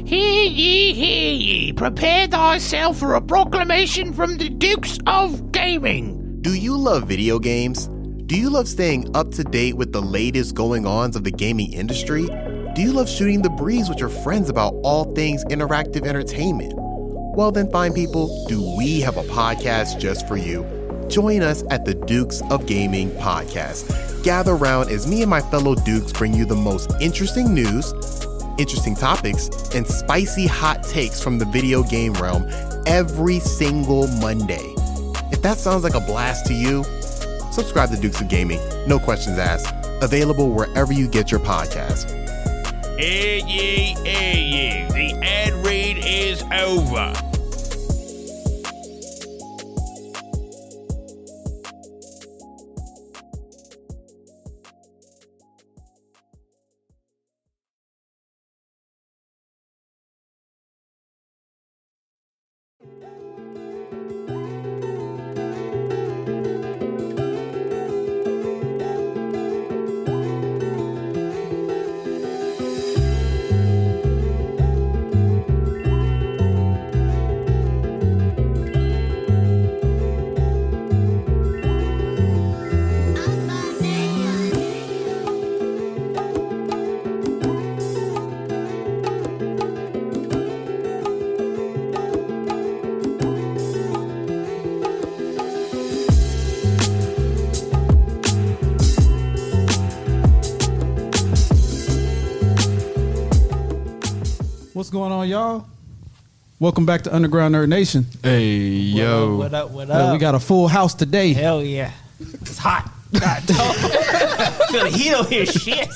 Hear ye, prepare thyself for a proclamation from the Dukes of Gaming. Do you love video games? Do you love staying up to date with the latest going-ons of the gaming industry? Do you love shooting the breeze with your friends about all things interactive entertainment? Well then, fine people, do we have a podcast just for you? Join us at the Dukes of Gaming podcast. Gather around as me and my fellow Dukes bring you the most interesting news, interesting topics, and spicy hot takes from the video game realm every single Monday. If that sounds like a blast to you, subscribe to Dukes of Gaming. No questions asked. Available wherever you get your podcast. Hear ye, the ad read is over. What's going on, y'all? Welcome back to Underground Nerd Nation. Hey, yo. What up? We got a full house today. Hell yeah. It's hot. God, feel the heat over here. Shit.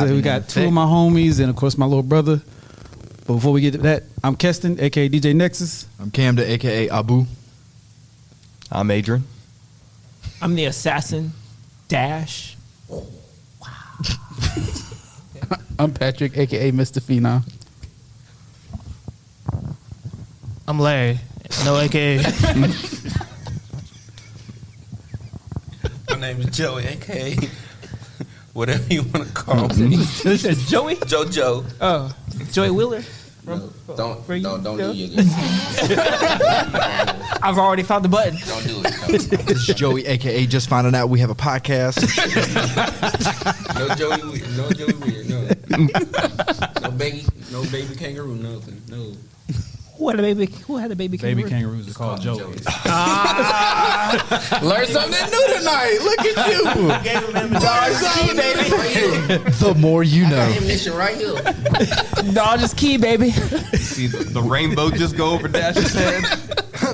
We got two of my homies and, of course, my little brother. But before we get to that, I'm Keston, a.k.a. DJ Nexus. I'm Camden, a.k.a. Abu. I'm Adrian. I'm the assassin. Dash. I'm Patrick, a.k.a. Mr. Phenom. I'm Larry. No AKA. My name is Joey, a.k.a. whatever you want to call me. This is Joey? JoJo. Oh, Joey Wheeler. No, don't do your I've already found the button. Don't do it. This is Joey, a.k.a. just finding out we have a podcast. No Joey Weird. No baby kangaroo. Nothing. No. Who had a baby kangaroo? Baby kangaroos are called Joey. Learn Something new tonight. Look at you. Gave him them dogs key, baby. The more you know. Ammunition right here. Dog is key, baby. See the rainbow just go over Dash's head.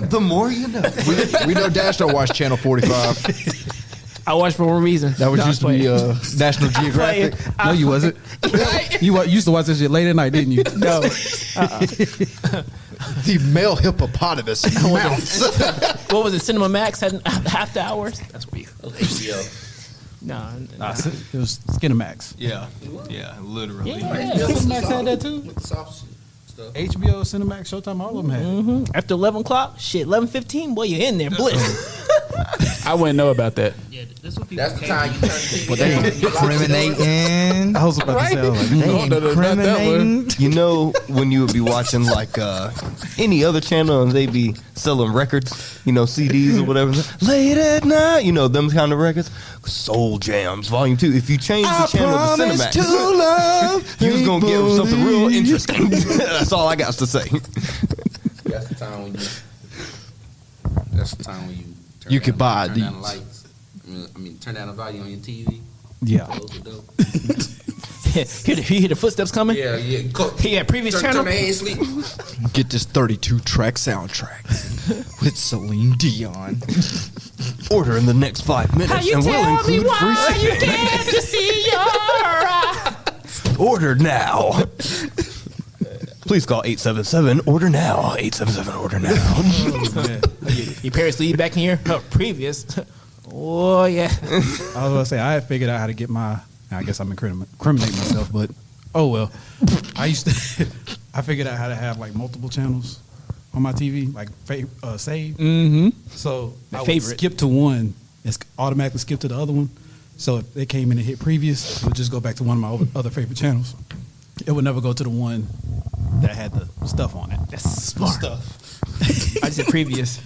The more you know. We know Dash don't watch Channel 45. I watched for one reason. That was No, used to be National Geographic. No, you wasn't. You used to watch this shit late at night, didn't you? No. The male hippopotamus mounts. What was it? Cinema Max had half the hours? That's where you. HBO. No. It was Skinamax. Yeah, literally. Yeah. Cinemax had that too? With the soft shit stuff. HBO, Cinemax, Showtime, all of them had. Mm-hmm. After 11 o'clock, shit, 11:15, boy, you're in there, bliss. I wouldn't know about that. Yeah, that's what That's the time you turn the Well, they incriminating. I was about to say, I was like, They incriminating. You know when you would be watching like any other channel and they be selling records, you know, CDs or whatever, late at night, you know, them kind of records. Soul Jams Volume 2. If you change the channel to Cinemax, you was gonna get something real interesting. That's all I got to say. That's the time when you You could buy turn down the these. lights. I mean, turn down the volume on your TV. yeah. Those are dope. you hear the footsteps coming? Yeah. Yeah, previous Turn channel. the head sleep. Get this 32-track soundtrack with Celine Dion. Order in the next 5 minutes, How you and we'll tell me include free why you shipping. dare to see your eyes? Order now. Please call 877 order now. 877 order now. Your parents leave back in here? Previous. Oh, yeah. I was going to say, I had figured out how to get my, I guess I'm incriminating myself, but oh well. I figured out how to have like multiple channels on my TV, like save. Mm-hmm. So I would favorite. skip to one, it's automatically skip to the other one. So if they came in and hit previous, it would just go back to one of my other favorite channels. It would never go to the one that had the stuff on it. That's smart. I said previous.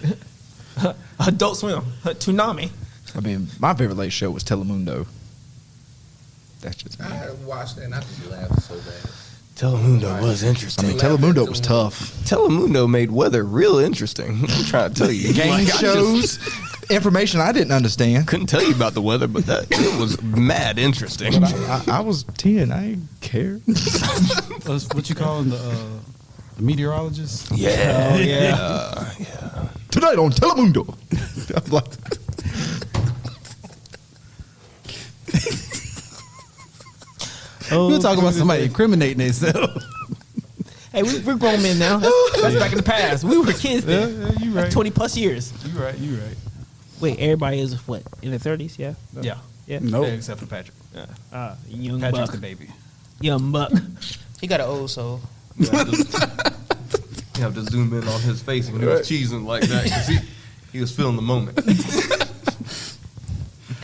Adult Swim, Toonami. I mean, my favorite late show was Telemundo. That's just me. I watched that and I just laughed so bad. Telemundo was I interesting. mean, Telemundo was tough. Telemundo made weather real interesting. I'm trying to tell you. Game Like, I shows, information I didn't understand. couldn't tell you about the weather, but it was mad interesting. I was 10. I didn't care. What you calling the meteorologist? Yeah. Oh, yeah. Tonight on Telemundo. I'm like, We're talking about somebody incriminating themselves. Hey, we're grown men now. That's back in the past. We were kids then. Yeah, you right. 20 plus years. You right. Wait, everybody is what, in their 30s? Yeah. Yeah. Yeah. Nope. Yeah, except for Patrick. Young Patrick's buck. the baby. Young buck. He got an old soul. You have to zoom in on his face when he was cheesing like that because he was feeling the moment.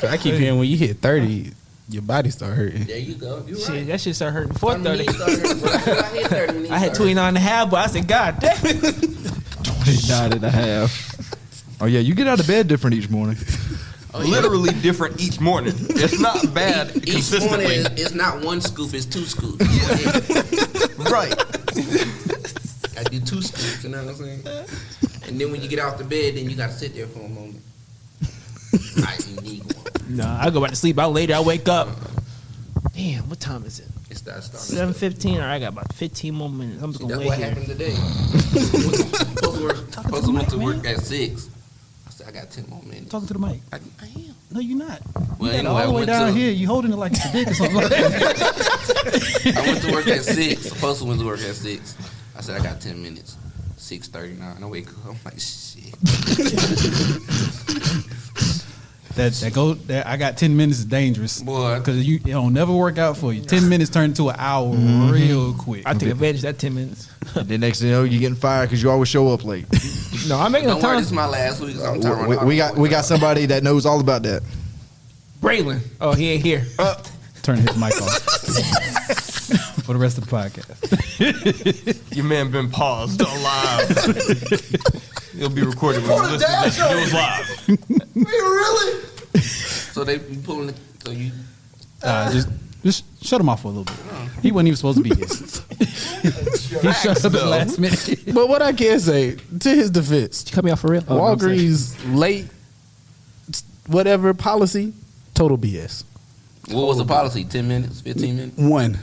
I keep hearing when you hit 30, your body start hurting. There you go. You Shit, right. that shit started hurting before When the 30. knee started, when I hit 30, when he I had started. 29 and a half, but I said, God damn it. 29 and a half. Oh, yeah, you get out of bed different each morning. Literally different each morning. It's not bad Each consistently. morning, it's not one scoop, it's 2 scoops. Right. I do 2 scoops, you know what I'm saying? And then when you get off the bed, then you got to sit there for a moment. I need one. Nah, I go back to sleep. I later, I wake up. Damn, what time is it? It's that starting. 7:15. All right, I got about 15 more minutes. I'm just gonna That's lay what here. happened today. Supposed to went to work at 6. I said, I got 10 more minutes. Talking to the mic. I am. No, you're not. Well, You got it anyway, all I the way went down to- here. You holding it like it's a dick or something like that. I went to work at 6. Supposed to went to work at 6. I said, I got 10 minutes. 6:39. I wake up. I'm like, shit. That I got 10 minutes is dangerous. Boy. Because it don't never work out for you. 10 minutes turn into an hour real quick. I take advantage of that 10 minutes. And then next thing you know, you're getting fired because you always show up late. No, I'm making Don't enough worry, time. this is my last week. So I'm trying to We got somebody that knows all about that. Braylon. Oh, he ain't here. Turn his mic off for the rest of the podcast. Your man been paused live. It'll be recorded when you listen to this. It was live. So they be pulling the. So you. Just shut him off for a little bit. He wasn't even supposed to be here. He shut up at the last minute. But what I can say, to his defense, Cut me off for real. Oh, no, I'm sorry. Walgreens late, whatever policy, total BS. What was the policy? 10 minutes? 15 minutes? 1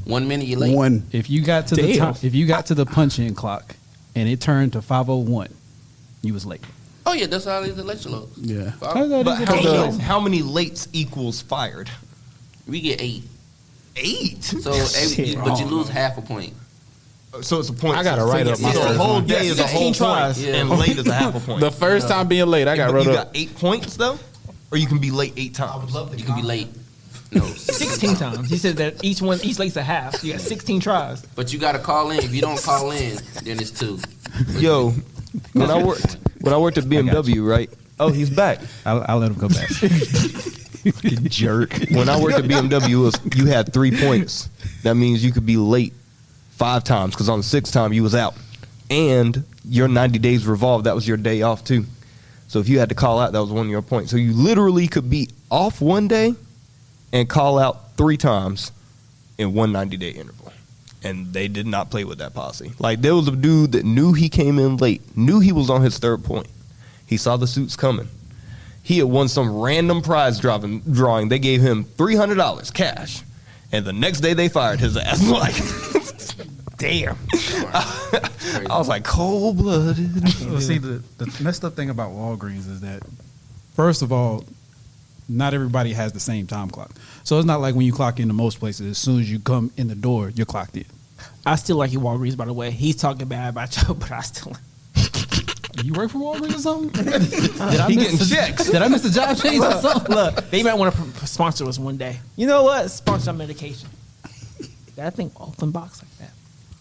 1 minute you late? If you got to the Damn. time, if you got to the punch-in clock and it turned to 5:01, you was late. Oh yeah, that's how they let you load. Yeah. But how many lates equals fired? We get 8. 8? So Shit. but you lose half a point. So it's a point. I gotta write up my So a first whole one. day is a 16 whole tries. point, Yeah. and late is a half a point. The first time being late, I got But wrote you up. got 8 points though, or you can be late 8 times. You can be late. No. 16 times. He said that each late's a half. You got 16 tries. But you gotta call in. If you don't call in, then it's 2. Yo, when I worked at BMW, right? Oh, he's back. I'll let him go back. Jerk. When I worked at BMW, you had 3 points. That means you could be late 5 times because on the 6th time you was out, and your 90 days revolved. That was your day off too. So if you had to call out, that was one of your points. So you literally could be off one day and call out 3 times in one 90-day interval. And they did not play with that policy. Like, there was a dude that knew he came in late, knew he was on his 3rd point. He saw the suits coming. He had won some random prize drawing. They gave him $300 cash. And the next day they fired his ass. Like, damn. I was like, cold-blooded. Well, see, the messed up thing about Walgreens is that, first of all, not everybody has the same time clock. So it's not like when you clock into most places, as soon as you come in the door, you're clocked in. I still like you, Walgreens, by the way. He's talking bad about you, but I still like. You work for Walgreens or something? Did I He miss getting the- checks. Did I miss the job change or something? Look, they might want to sponsor us one day. You know what? Sponsor our medication. That thing open box like that.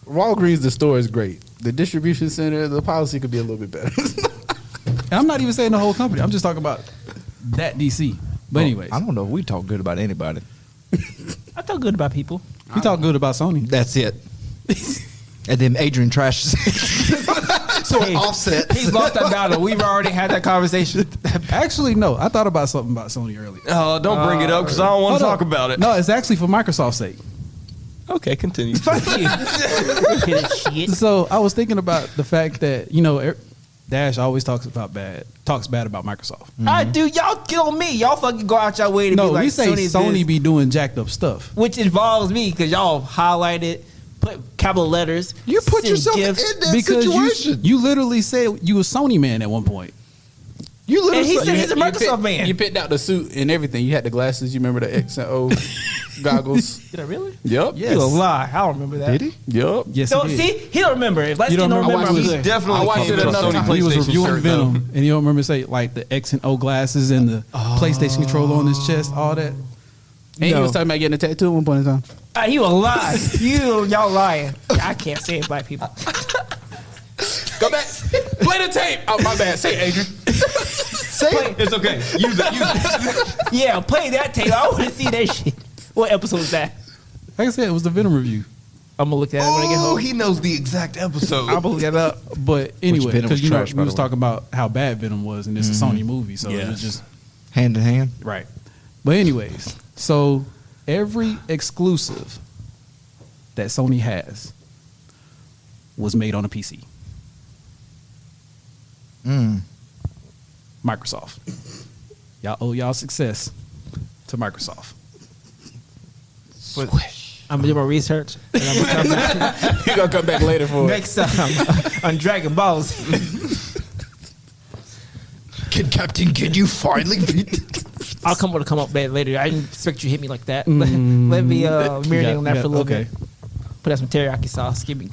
Walgreens, the store is great. The distribution center, the policy could be a little bit better. And I'm not even saying the whole company. I'm just talking about that DC. But anyways, I don't know if we talk good about anybody. I feel good about people. He talked good about Sony. That's it. And then Adrian trashes. So Hey, offset. He's lost that battle. We've already had that conversation. Actually, no. I thought about something about Sony earlier. Oh, don't bring it up because I don't want Hold to talk up. about it. No, it's actually for Microsoft's sake. Okay, continue. Shit. So I was thinking about the fact that Dash always talks bad about Microsoft. I do. Y'all get on me. Y'all fucking go out your way to No, be like we say Sony's Sony this, be doing jacked up stuff. which involves me because y'all highlight it, put capital letters. You put send yourself gifs. in that Because situation. you literally said you a Sony man at one point. You And literally he said said he's a Microsoft man. You picked out the suit and everything. You had the glasses. You remember the X and O goggles? Did I really? Yep. Yes. You a lie. I don't remember that. Did he? Yep. Yes, So he did. see, he don't remember. If Let's You don't don't remember? remember, I'm He good. Definitely I watched came it with a another Sony time. He was PlayStation reviewing shirt, Venom, though. and you don't remember say like the X and O glasses and the PlayStation controller on his chest, all that. And he was talking about getting a tattoo at one point in time. You a lie. Y'all lying. I can't say it, black people. Go back. Play the tape. Oh, my bad. Say it, Adrian. It's okay. Use it. Yeah, play that tape. I want to see that shit. What episode is that? Like I said, it was the Venom review. I'm gonna look at it when I get Oh, home. he knows the exact episode. I'm gonna look it up. But anyway, Venom was because trash, we by was the way. talking about how bad Venom was, and it's a Sony movie, so it was just Hand in hand. right. But anyways, so every exclusive that Sony has was made on a PC. Microsoft. Y'all owe y'all success to Microsoft. I'm gonna do my research. And I'm gonna come back You're going to come back later for it. next time on Dragon Balls. Captain, can you finally beat? I'll come up bad later. I didn't expect you to hit me like that. Let me marinate on that for a little bit. Put out some teriyaki sauce. Give me.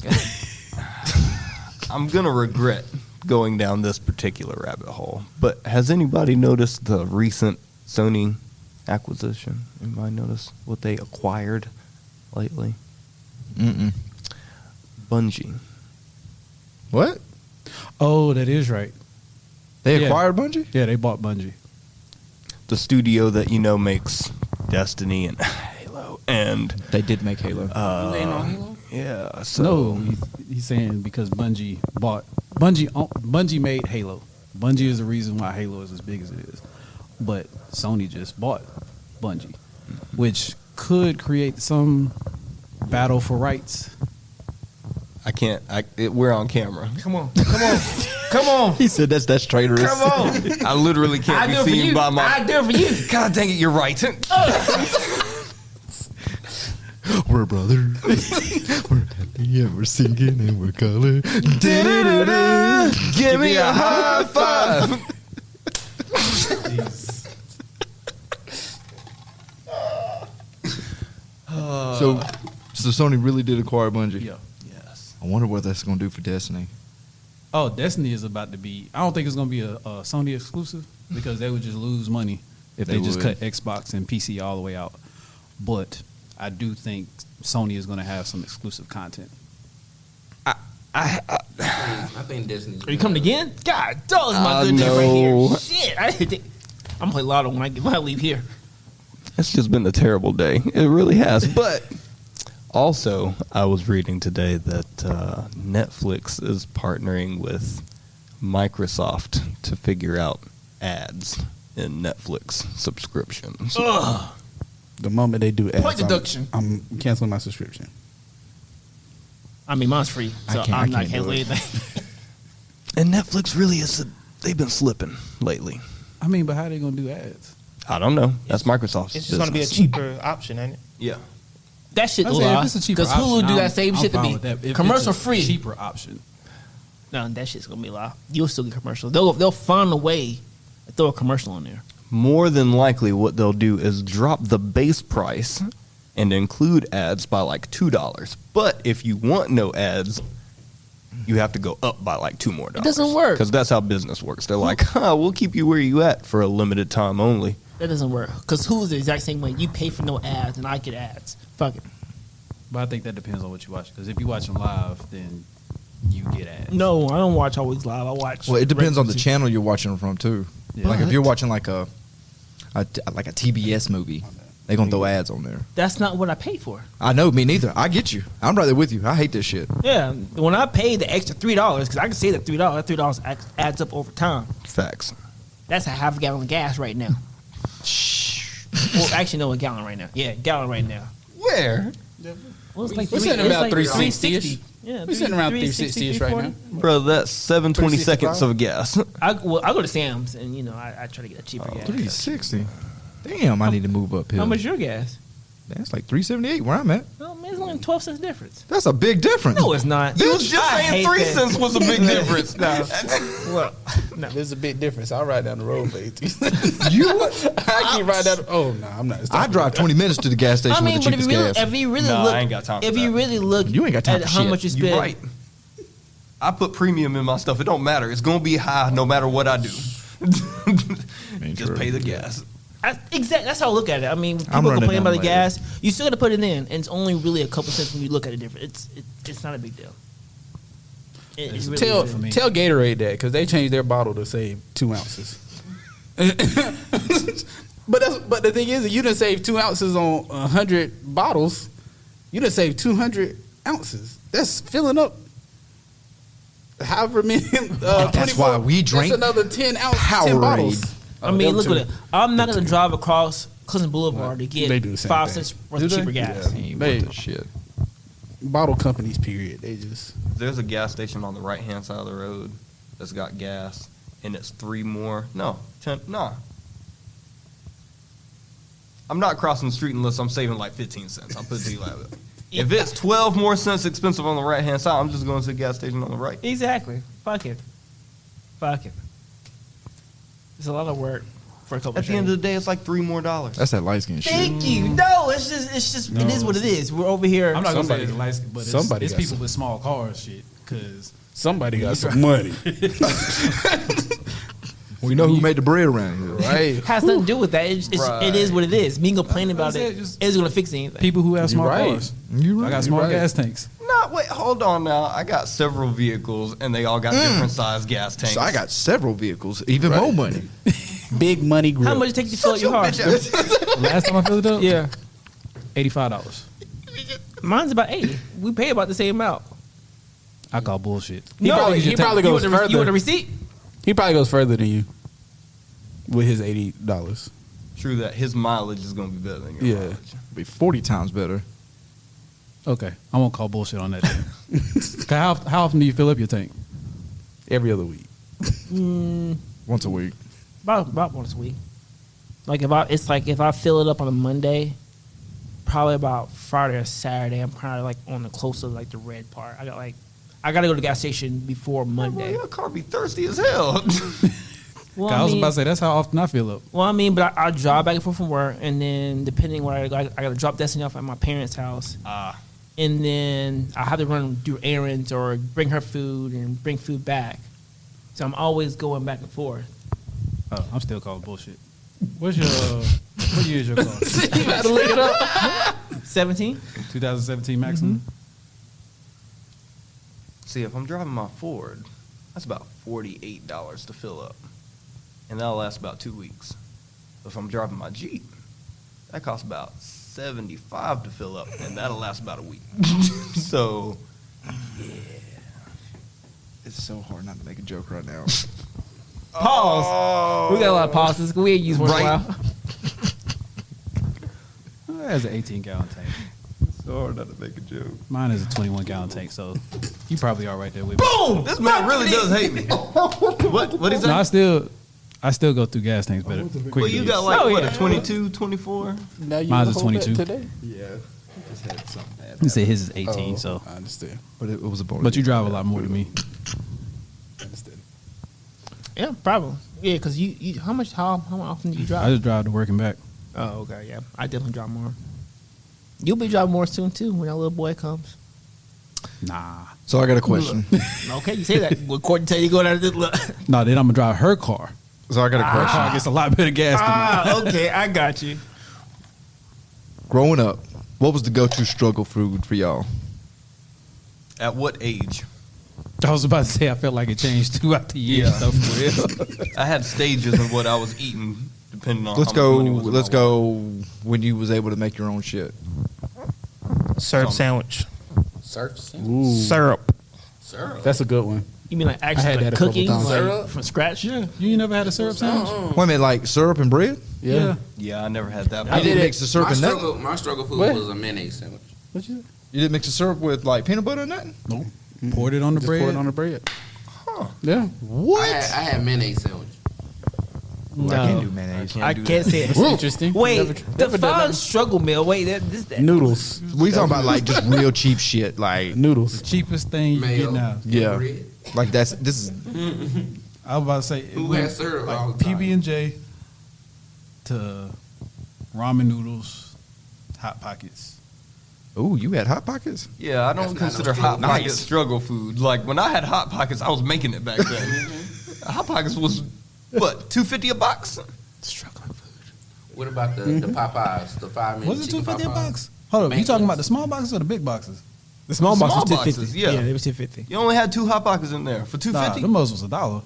I'm gonna regret going down this particular rabbit hole, but has anybody noticed the recent Sony acquisition? Anybody notice what they acquired lately? Bungie. What? Oh, that is right. They Yeah. acquired Bungie? Yeah, they bought Bungie. The studio that makes Destiny and Halo, and They did make Halo. yeah. So No, he's saying because Bungie made Halo. Bungie is the reason why Halo is as big as it is. But Sony just bought Bungie, which could create some battle for rights. I can't. We're on camera. Come on. He said that's traitorous. Come on. I literally I can't do be it for seen you. by my. I do it for you. God dang it! You're right. We're brothers. We're happy and we're singing and we're colored. Give me a high five. So Sony really did acquire Bungie. Yeah. Yes. I wonder what that's going to do for Destiny. Oh, Destiny is about to be. I don't think it's going to be a Sony exclusive because they would just lose money if they just would. cut Xbox and PC all the way out. But I do think Sony is going to have some exclusive content. I think Disney's. Are you coming again? God, dog, is my I good day right here. know. Shit, I didn't think. I'm gonna play Lotto when I leave here. It's just been a terrible day. It really has. But also, I was reading today that Netflix is partnering with Microsoft to figure out ads in Netflix subscriptions. The moment they do ads, Point deduction. I'm canceling my subscription. I mean, mine's free, so I I'm not can't do canceling it. anything. And Netflix really is. They've been slipping lately. I mean, but how are they going to do ads? I don't know. That's Microsoft's It's just going to be a business. cheaper option, ain't it? Yeah. That shit I a say, lie. if it's a cheaper Because Hulu option, do that I'm- same I'm shit to fine me. with that. If it's Commercial a free. cheaper option. No, that shit's gonna be a lie. You'll still get commercials. They'll find a way to throw a commercial on there. More than likely, what they'll do is drop the base price and include ads by like $2. But if you want no ads, you have to go up by like $2 more. It doesn't work. Because that's how business works. They're like, we'll keep you where you at for a limited time only. That doesn't work. Because Hulu's the exact same way. You pay for no ads, and I get ads. Fuck it. But I think that depends on what you watch. Because if you watch them live, then you get ads. No, I don't watch Always Live. I watch. Well, it depends on the regular channel you're watching from too. Yeah. Like if you're watching like a TBS movie, They gonna throw ads on there. That's not what I paid for. I know, me neither. I get you. I'm right there with you. I hate this shit. Yeah, when I pay the extra $3, because I can say that $3 adds up over time. Facts. That's a half a gallon of gas right now. Well, actually, no, a gallon right now. Yeah, gallon right now. Where? Well, it's like We're sitting about 360. Yeah, We're sitting around 360-ish right now. Bro, that's 720 seconds of gas. I go to Sam's and I try to get a cheaper gas. 360. Damn, I need to move up here. How much your gas? That's like 378 where I'm at. Oh man, it's only 12 cents difference. That's a big difference. No, it's not. You was just I saying hate 3 that. cents was a big difference. Well, no. There's a big difference. I'll ride down the road for 18. I keep riding down. Oh no, I'm not. I drive 20 minutes to the gas station I mean, with the but cheapest gas. if you really Nah, look, I ain't got time for if that. you really look, You ain't got time at for how shit. much you spend. You're right. I put premium in my stuff. It don't matter. It's gonna be high no matter what I do. Just pay the gas. Exactly. That's how I look at it. I mean, I'm people running complain about down the later. gas. You still got to put it in, and it's only really a couple cents when you look at it different. It's not a big deal. It really Tell isn't. me. tell Gatorade that because they changed their bottle to save 2 ounces. but the thing is, if you done save 2 ounces on 100 bottles, you done save 200 ounces. That's filling up. However many. That's why we drink That's another 10 ounces. 10 Powerade. bottles. I mean, look at it. I'm not going to drive across Clemson Boulevard to get They do the same 5 thing. cents worth of cheaper gas. Ain't They- worth that shit. Bottle companies, period. They just. There's a gas station on the right hand side of the road that's got gas, and it's 3 more. No, 10. Nah. I'm not crossing the street unless I'm saving like 15 cents. I'll put it to you like that. If it's 12 more cents expensive on the right hand side, I'm just going to the gas station on the right. Exactly. Fuck it. It's a lot of work for a couple. At the end of the day, it's like $3 more. That's that light skin shit. Thank you. No, it's just it is what it is. We're over here. I'm not gonna say Somebody- it's light, but somebody it's got people some. with small cars, shit. Because Somebody got some money, We know who made the bread around here. right? has nothing to do with that. It is what it is. Me complaining about That's it it, just- isn't going to fix anything. people who have small right. cars. You I got small right. gas tanks. No, wait, hold on now. I got several vehicles, and they all got different size gas tanks. So I got several vehicles, even more money. Big money grip. How much it take to fill up your car? Last time I filled it up, Yeah, $85. mine's about 80. We pay about the same amount. I call bullshit. He probably you goes want further. the receipt? He probably goes further than you with his $80. True that his mileage is going to be better than your Yeah. mileage. Be 40 times better. Okay, I won't call bullshit on that. Then. 'Cause how often do you fill up your tank? Every other week. Once a week. About once a week. Like if I fill it up on a Monday, probably about Friday or Saturday, I'm probably like on the close of like the red part. I got to go to the gas station before Well, Monday. your car be thirsty as hell. Well, 'Cause I was mean- about to say that's how often I fill up. Well, I mean, but I drive back and forth from work, and then depending where I go, I got to drop Destiny off at my parents' house, and then I have to do errands or bring her food and bring food back. So I'm always going back and forth. Oh, I'm still calling bullshit. What's your what year is your car? You got to look it up. 17. 2017 Maxima. See, if I'm driving my Ford, that's about $48 to fill up. And that'll last about 2 weeks. If I'm driving my Jeep, that costs about $75 to fill up, and that'll last about a week. So, It's so hard not to make a joke right now. Pause. We got a lot of pauses. We ain't used one in a Right. while. That's an 18-gallon tank. it's so hard not to make a joke. Mine is a 21-gallon tank, so you probably are right there with me. Boom. This man really does hate me. What is No, that? I still go through gas tanks better. Quicker Well, you than got like, Oh, what, yeah. a 22, 24? Now you Mine's a hold that 22. today. Yeah. Just had something bad. you say his is 18, so. I understand. But it was a bonus. But you drive a lot more than me. I understand. Yeah, probably. Yeah, because you how often do you drive? I just drive to work and back. Oh, okay, yeah. I definitely drive more. You'll be driving more soon, too, when that little boy comes. Nah. So I got a question. Okay, you say that. Well, Courtney tell you to go down to look. No, then I'm going to drive her car. So I got a Her question. car gets a lot better gas than mine. Okay, I got you. Growing up, what was the go-to struggle food for y'all? At what age? I was about to say I felt like it changed throughout the years. Yeah. Though, for real. I had stages of what I was eating depending on Let's how go. much money was in my Let's go. When you was able to make your own shit. Syrup sandwich. Surf Syrup. syrup. That's a good one. You mean like had actually that like a couple cooking times. like, from scratch? Yeah, you ain't never had a syrup sandwich? Wait a minute, like syrup and bread? Yeah. Yeah, I never had that. You didn't mix the syrup My and nothing? struggle, my struggle food What? was a mayonnaise sandwich. What you? You didn't mix the syrup with like peanut butter or nothing? Nope. Poured it on the Just bread. pour it on the bread. Huh. Yeah. What? I had mayonnaise sandwich. Ooh, I can't do mayonnaise. I can't say it. That's interesting. Wait, Never done define that. struggle meal. Wait, that. Noodles. We talking about like just real cheap shit, like Noodles. Cheapest thing you Mayo. get now. yeah, Bread. like this is I was about to say, Who has syrup all like the time? PB&J to ramen noodles, Hot Pockets. Ooh, you had hot pockets? Yeah, I don't That's not no consider struggle. Hot Pockets struggle food. Like when I had Hot Pockets, I was making it back then. Hot Pockets was what, $2.50 a box? Struggling food. What about the Popeyes, the 5 minute Was it chicken $2.50 a Popeyes? box? Hold up, you Banquets. talking about the small boxes or the big boxes? The small box Small was $2.50. boxes, yeah. Yeah, they were $2.50. You only had 2 Hot Pockets in there for Nah, $2.50. the most was $1.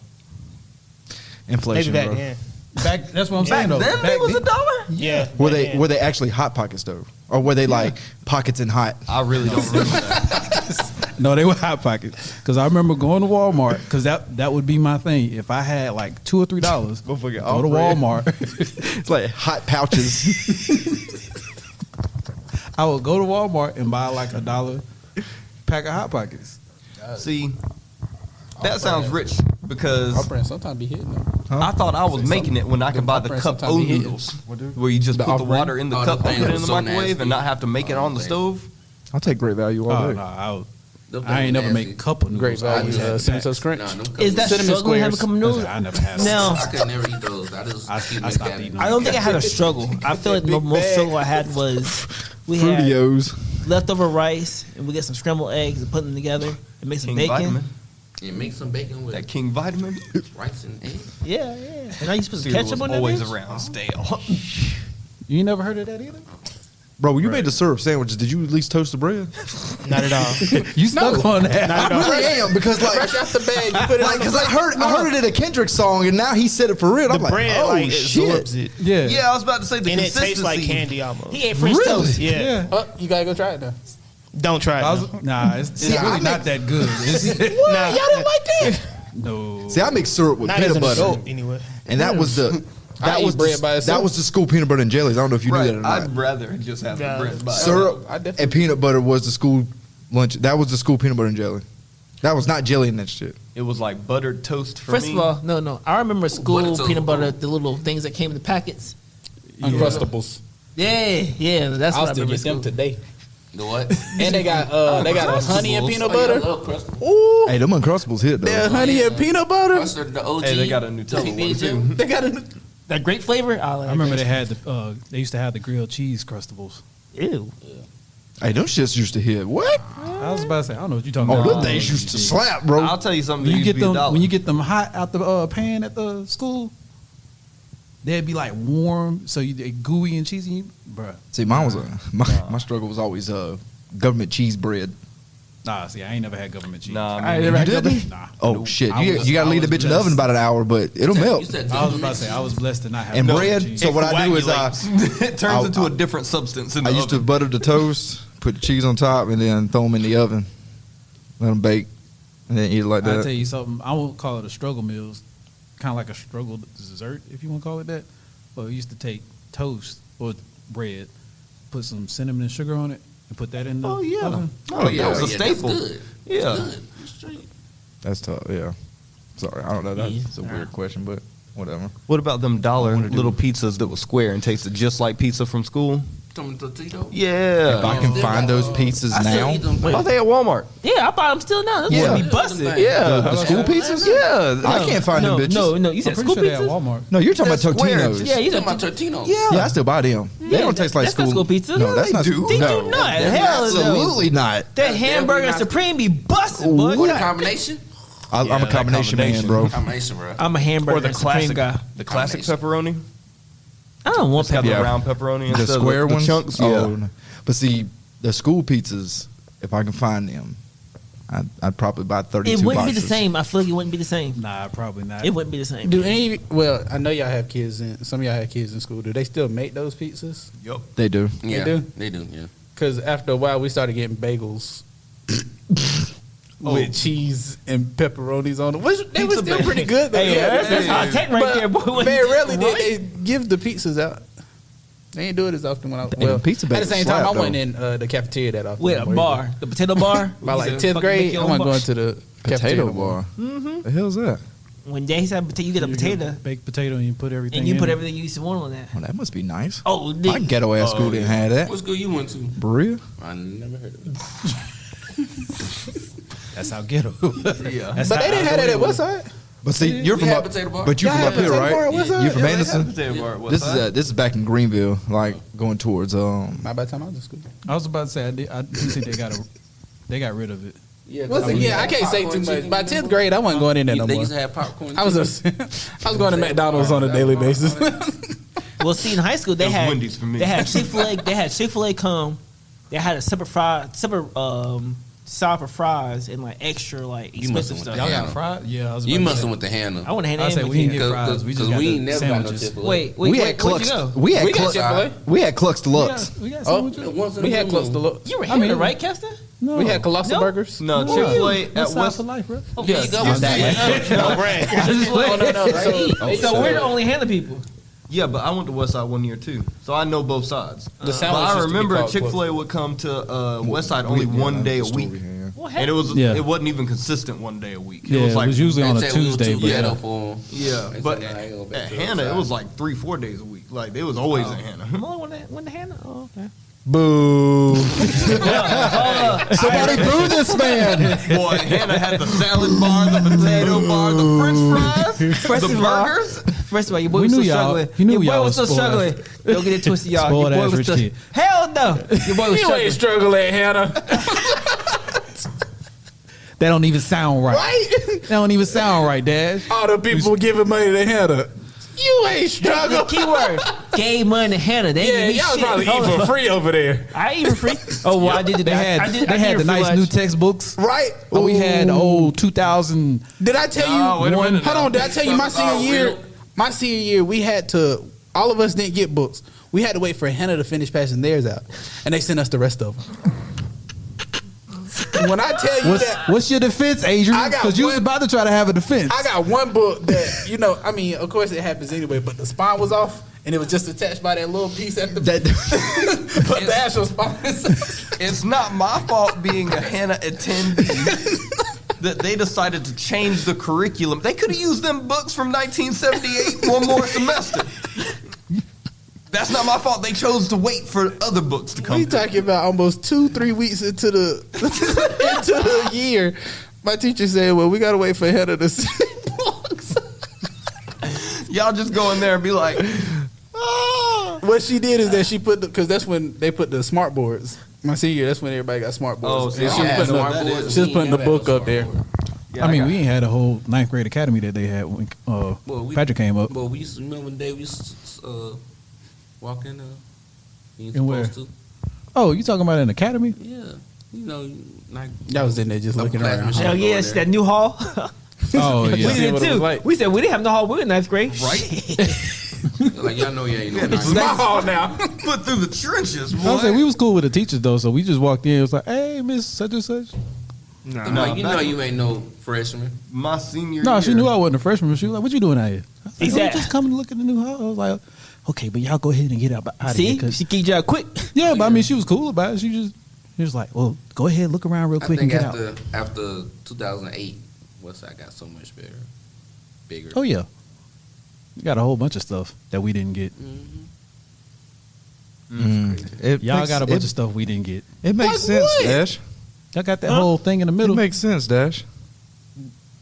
Inflation, Maybe back bro. then. Back, that's what I'm Back saying though. then, Back it was then- $1. Yeah. Were back they then. were they actually hot pockets though, or were they like pockets and hot? I really don't remember that. No, they were Hot Pockets. Because I remember going to Walmart, because that would be my thing. If I had like $2 or $3, Motherfucker, go all to bread. Walmart. It's like hot pouches. I would go to Walmart and buy like $1 pack of Hot Pockets. See, that sounds rich because Off-brand sometimes be hitting though. I thought I was making it when I could buy the off-brand cup sometimes O be hitting. noodles, where you just The put the off-brand? water in the Oh, cup the and thing put it in was the so microwave nasty. and not have to make it on the thing. stove. I'll take great value all Oh, day. no, Them I ain't things never nasty. make cup of noodles. Great I value. always had Cinnamon packs. Toast Crunch. Nah, them cup Is that Cinnamon struggling having squares. cup of noodles? I never had Now, I could never eat those. I just keep I it stopped together. eating I don't think I had a struggle. I feel like the most struggle I had was we had Fruitios. leftover rice and we get some scrambled eggs and put them together and make some King bacon. Vitamin. And make some bacon with That King Vitamin. rice and eggs. Yeah, yeah. And I used to put some Cereal ketchup was on that always bitch. around stale. You ain't never heard of that either? Bro, when you made the syrup sandwiches, did you at least toast the bread? Not at all. You stuck on that. Not at all. I am because Fresh out the bag, you put it on the because I heard it in a Kendrick song and now he said it for real. The I'm like, bread oh like shit. absorbs it, Yeah. Yeah, I was about to say the and it consistency. tastes like candy almost. He ate French Really? toast. Yeah. Yeah. Oh, you gotta go try it now. Don't try it. I no. was, nah, it's I really make- not that good. It's, Nah, y'all didn't like that. no. See, I make syrup with Not as peanut an butter, adult, anyway. and that was the I eat bread by itself. that was the school peanut butter and jellies. I don't know if you Right, knew that or not. I'd rather just have Nah. the bread by Syrup I definitely- and peanut butter was the school lunch. That was the school peanut butter and jelly. That was not jelly in that shit. It was like buttered toast for First me. of all, no. I remember school toast. peanut butter, the little things that came in the packets. Uncrustables. Yeah. That's I'll what I still remember. get them School. today. The what? And they got a honey and peanut Oh, yeah, I butter. love Crustables. Ooh, Hey, them Uncrustables hit though. they're honey and peanut butter. Custard, the OG. Hey, they got a Nutella one PB&J. too. They got a That grape flavor. I remember they had the they used to have the grilled cheese crustables. Ew. Hey, them shits used to hit. What? I was about to say, I don't know what you're talking Oh, about. them things used to slap, bro. I'll tell you something. When that you used get to be them, $1. when you get them hot out the pan at the school, they'd be like warm, so they gooey and cheesy, bruh. See, mine was my struggle was always government cheese bread. Nah, see, I ain't never had government cheese. Nah, I man. never had You didn't? government. Nah. Oh Nope. shit! I You, was- you gotta I leave the was bitch in the oven blessed. about an hour, but it'll You melt. said I was about to say I was blessed to not have And government bread. cheese. So what I do is it turns I'll- into a different substance in the I used to oven. butter the toast, put the cheese on top, and then throw them in the oven, let them bake, and then eat it like I'll that. tell you something. I won't call it a struggle meal. It's kind of like a struggle dessert, if you want to call it that. But we used to take toast or bread, put some cinnamon and sugar on it, and put that in the oven. Oh, yeah, it was a that's staple. good. Yeah. That's good. That's straight. That's tough. Yeah. Sorry, I don't know. That's a Yeah. weird question, but whatever. What about them dollar wanna do- little pizzas that were square and tasted just like pizza from school? Some Totito. Yeah. If I can find those pizzas I still now, eat them. Are they at Walmart? Yeah, I buy them still now. That's Yeah. what be busted. Yeah. the school pizzas. Yeah. I can't find no, them bitches. No, you I'm said pretty school sure they at pizza. Walmart. No, you're talking They're about squares. Totinos. Yeah, you You said talking about Totino? Yeah, I still buy them. They don't taste like that's school. not school pizza. No, that's not. They do no. not. Hell no. Absolutely not. That hamburger and not- supreme be busted, boy. What a combination? I'm a that combination man, combination. bro. Combination, bro. I'm a hamburger Or the and supreme classic, guy. the classic Combination. pepperoni. I don't want Just have pepper. the round pepperoni The instead square of the ones, chunks. Oh, Yeah. no. But see, the school pizzas, if I can find them, I'd probably buy 32 It wouldn't be boxes. the same. I feel like it wouldn't be the same. Nah, probably not. It wouldn't be the same. Do any? Well, I know y'all have kids in. Some of y'all have kids in school. Do they still make those pizzas? They do. Yeah, do? They do. Yeah. Because after a while, we started getting bagels with cheese and pepperonis on them. Which they were still pretty good. Though. Hey, that's hot take right there, boy. Very rarely Right? did they give the pizzas out. They ain't do it as often when I was. Hey, Well, pizza at the bagels same time, slap, I wasn't though. in the cafeteria that often. With a anymore. bar, the potato bar. By like You said 10th fucking grade, make your I own wasn't bar. going to the cafeteria Potato no more. bar. The hell's that? When they said potato, you get a potato baked potato and you put everything. and you in put it. everything you used to want on that. Oh, that must be nice. Oh, My ghetto ass school didn't have that. What school you went to? Berea? I never heard of it. That's how ghetto. Yeah. That's But how they didn't have that at Westside. But see, you're We from had up, potato bar. but you Y'all from had up here, potato bar at right? Westside? You from Yeah, they Anderson? Potato bar. What's This is back in Greenville, like going towards Not by the time I was in school. I was about to say I do think they got rid of it. Yeah, I can't say too much. By 10th grade, I wasn't going in there no They more. used to have popcorn. I was going to McDonald's on a daily basis. Well, see, in high school they That was had Wendy's for me. they had Chick-fil-A. They had Chick-fil-A come. They had a separate side for fries and like extra like You must expensive have stuff. Y'all Hannah. got fried? Yeah, I was. You about to must say. have went to Hannah. I want to hand I that say in. we didn't get fries. We just got we the ain't never got no sandwiches. Chick-fil-A. Wait, we wait, had where'd you Clucks. go? We had We got Clucks. Chick-fil-A. We had Clucks Deluxe. We got Oh, sandwiches. we had Clucks Deluxe. You were I mean- here, right, Kester? No. We had Colossal No. Burgers. No, No. Chick-fil-A at West Side West. for life, bro. Yeah, you go. No, brag. So we're the only Hannah people. Yeah, but I went to West Side one year too, so I know both sides. The But sandwich I used to be remember called Chick-fil-A would come to West Side only one day a week, Well, and it was Yeah. it wasn't even consistent one day a week. Yeah, it was usually on a Tuesday, but Yeah, for Yeah, They but said, "Nah, I ain't go back at to Hannah, it West was Side." like 3-4 days a week. Like they was always in Hannah. when the Hannah? Oh, okay. Boo! Somebody boo this man! Boy, Hannah had the salad bar, the potato bar, the French fries, the burgers. First of all, your boy We was knew still y'all- struggling. he knew Your boy y'all was still was spoiled. struggling. Don't get it twisted, y'all. Your Spoiled boy ass was rich still. kid. Hell no. Your boy was You ain't struggling. struggling, Hannah. That don't even sound right. Right? That don't even sound right, Dash. All the people giving money to Hannah. You ain't The struggling. keyword gave money to Hannah. They Yeah, ain't give me y'all shit. probably Hold eat on. for free over there. I ain't even free. Oh, well, I did They that. I had did they had the free nice lunch. new textbooks. Right? We had Ooh. old 2000. Did I tell No, wait you? a minute Hold now. on. Did I tell you my Talk about senior year? real- My senior year, we had to. All of us didn't get books. We had to wait for Hannah to finish passing theirs out, and they sent us the rest of them. When I tell you that, What's your defense, Adrian? I got Because you was one- about to try to have a defense. I got one book that I mean, of course it happens anyway, but the spine was off, and it was just attached by that little piece at the. But the actual spine. It's not my fault being a Hannah attendee that they decided to change the curriculum. They could have used them books from 1978 one more semester. That's not my fault. They chose to wait for other books to come. We talking about almost 2-3 weeks into the into the year. My teacher said, "Well, we gotta wait for Hannah to see books." Y'all just go in there and be like, What she did is that she put because that's when they put the smart boards. My senior year, that's when everybody got smart boards. Oh, And so she was y'all putting, had the, smart boards. she was putting the We ain't book never up had there. smart board. I mean, we ain't had a whole 9th grade academy that they had when Patrick came up. Well, we used to remember when Dave used to walk in. You In where? supposed to. Oh, you talking about an academy? Yeah, like Y'all was in there just looking plasma around. shit. Hell yeah, it's that new hall. Oh, We yeah. see did what it too. was like. We said we didn't have no hall. We were in 9th grade. like y'all know you ain't no. It's my hall now. put through the trenches, I boy. was saying we was cool with the teachers though, so we just walked in. It was like, "Hey, Miss Such and Such." No, you know you ain't no freshman. My senior No, year. she knew I wasn't a freshman. But she was like, "What you doing out here?" I was like, "Oh, Exactly. just coming to look at the new hall." I was like, "Okay, but y'all go ahead and get out of here." See, 'cause- she kicked you out quick. yeah, but I mean, she was cool about it. She was like, "Well, go ahead, look around real I quick and think get out." after 2008, Westside got so much bigger. Oh yeah, we got a whole bunch of stuff that we didn't get. Y'all got a bunch of stuff we didn't get. It makes sense, Dash. Y'all got that whole thing in the It middle. makes sense, Dash.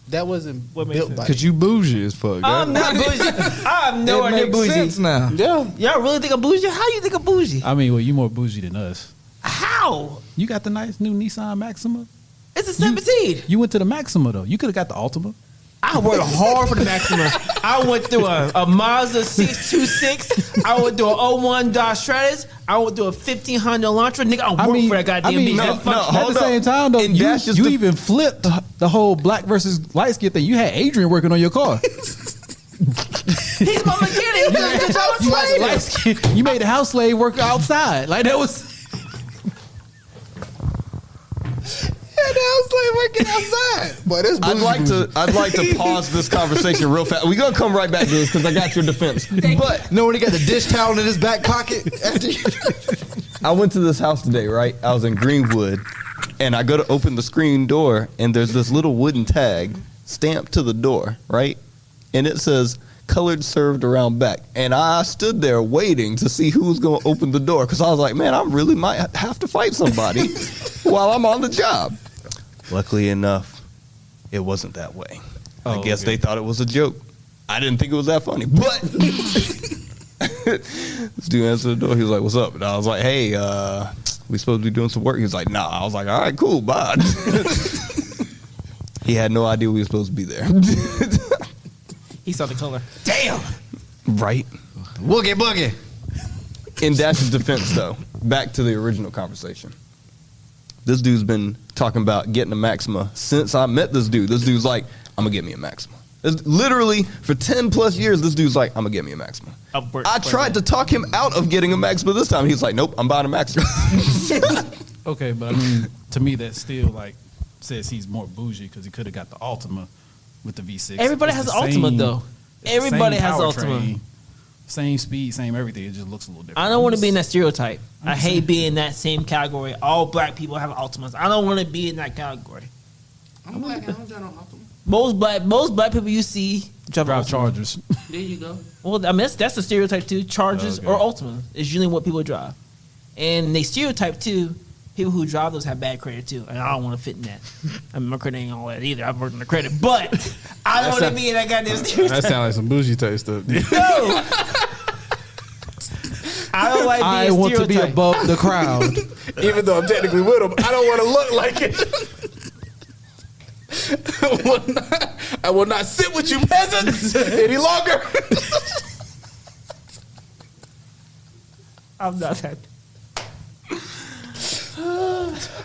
That wasn't What makes built sense? by. Because you bougie as fuck. I'm not bougie. I'm nowhere near makes bougie. sense now. Yeah. Y'all really think I'm bougie? How you think I'm bougie? I mean, well, you more bougie than us. How? You got the nice new Nissan Maxima. It's a 17. You went to the Maxima though. You could have got the Altima. I worked hard for the Maxima. I went through a Mazda 626. I went through an 01 Dodge Stratus. I went through a 1500 Elantra. Nigga, I worked for that goddamn bitch. At the same time, though, And that's just you the- even flipped the whole black versus light skin thing. You had Adrian working on your car. He's my mechanic. He does a good job You had the explaining. light skin. You made the house slave work outside. Like that was. working outside. Boy, this I'd like to pause this conversation real fast. We're gonna come right back to this because I got your defense. But No, when he got the dish towel in his back pocket. I went to this house today, right? I was in Greenwood, and I go to open the screen door, and there's this little wooden tag stamped to the door, right? And it says colored served around back. And I stood there waiting to see who was going to open the door because I was like, man, I really might have to fight somebody while I'm on the job. Luckily enough, it wasn't that way. I guess they thought it was a joke. I didn't think it was that funny, but this dude answered the door. He was like, what's up? And I was like, hey, we supposed to be doing some work. He was like, nah. I was like, all right, cool, bye. He had no idea we were supposed to be there. He saw the color. Damn. Right. Boogie, boogie. In Dash's defense, though, back to the original conversation. This dude's been talking about getting a Maxima since I met this dude. This dude's like, I'm going to get me a Maxima. It's literally, for 10 plus years, this dude's like, I'm going to get me a Maxima. I tried to talk him out of getting a Maxima this time. He's like, nope, I'm buying a Maxima. Okay, but I mean, to me, that still like says he's more bougie because he could have got the Altima with the V6. Everybody It's has the an Altima, same- though. it's the Everybody same has an powertrain, Altima. Same speed, same everything. It just looks a little different. I don't want to be in that stereotype. I hate being in that same category. All black people have Altimas. I don't want to be in that category. I'm black. I don't drive on Optima. Most black people you see drive Drive Altimas. Chargers. There you go. Well, I mean that's the stereotype too. Chargers Okay. or Ultima is usually what people drive, and they stereotype too. People who drive those have bad credit too, and I don't want to fit in that. I mean, my credit ain't all that either. I've worked on the credit, but I don't want to be in that goddamn stereotype. That sounds like some bougie type stuff. No. I don't like being I want to be stereotyped. above the crowd. Even though I'm technically with him, I don't want to look like it. I will not sit with you peasants any longer. I'm not that.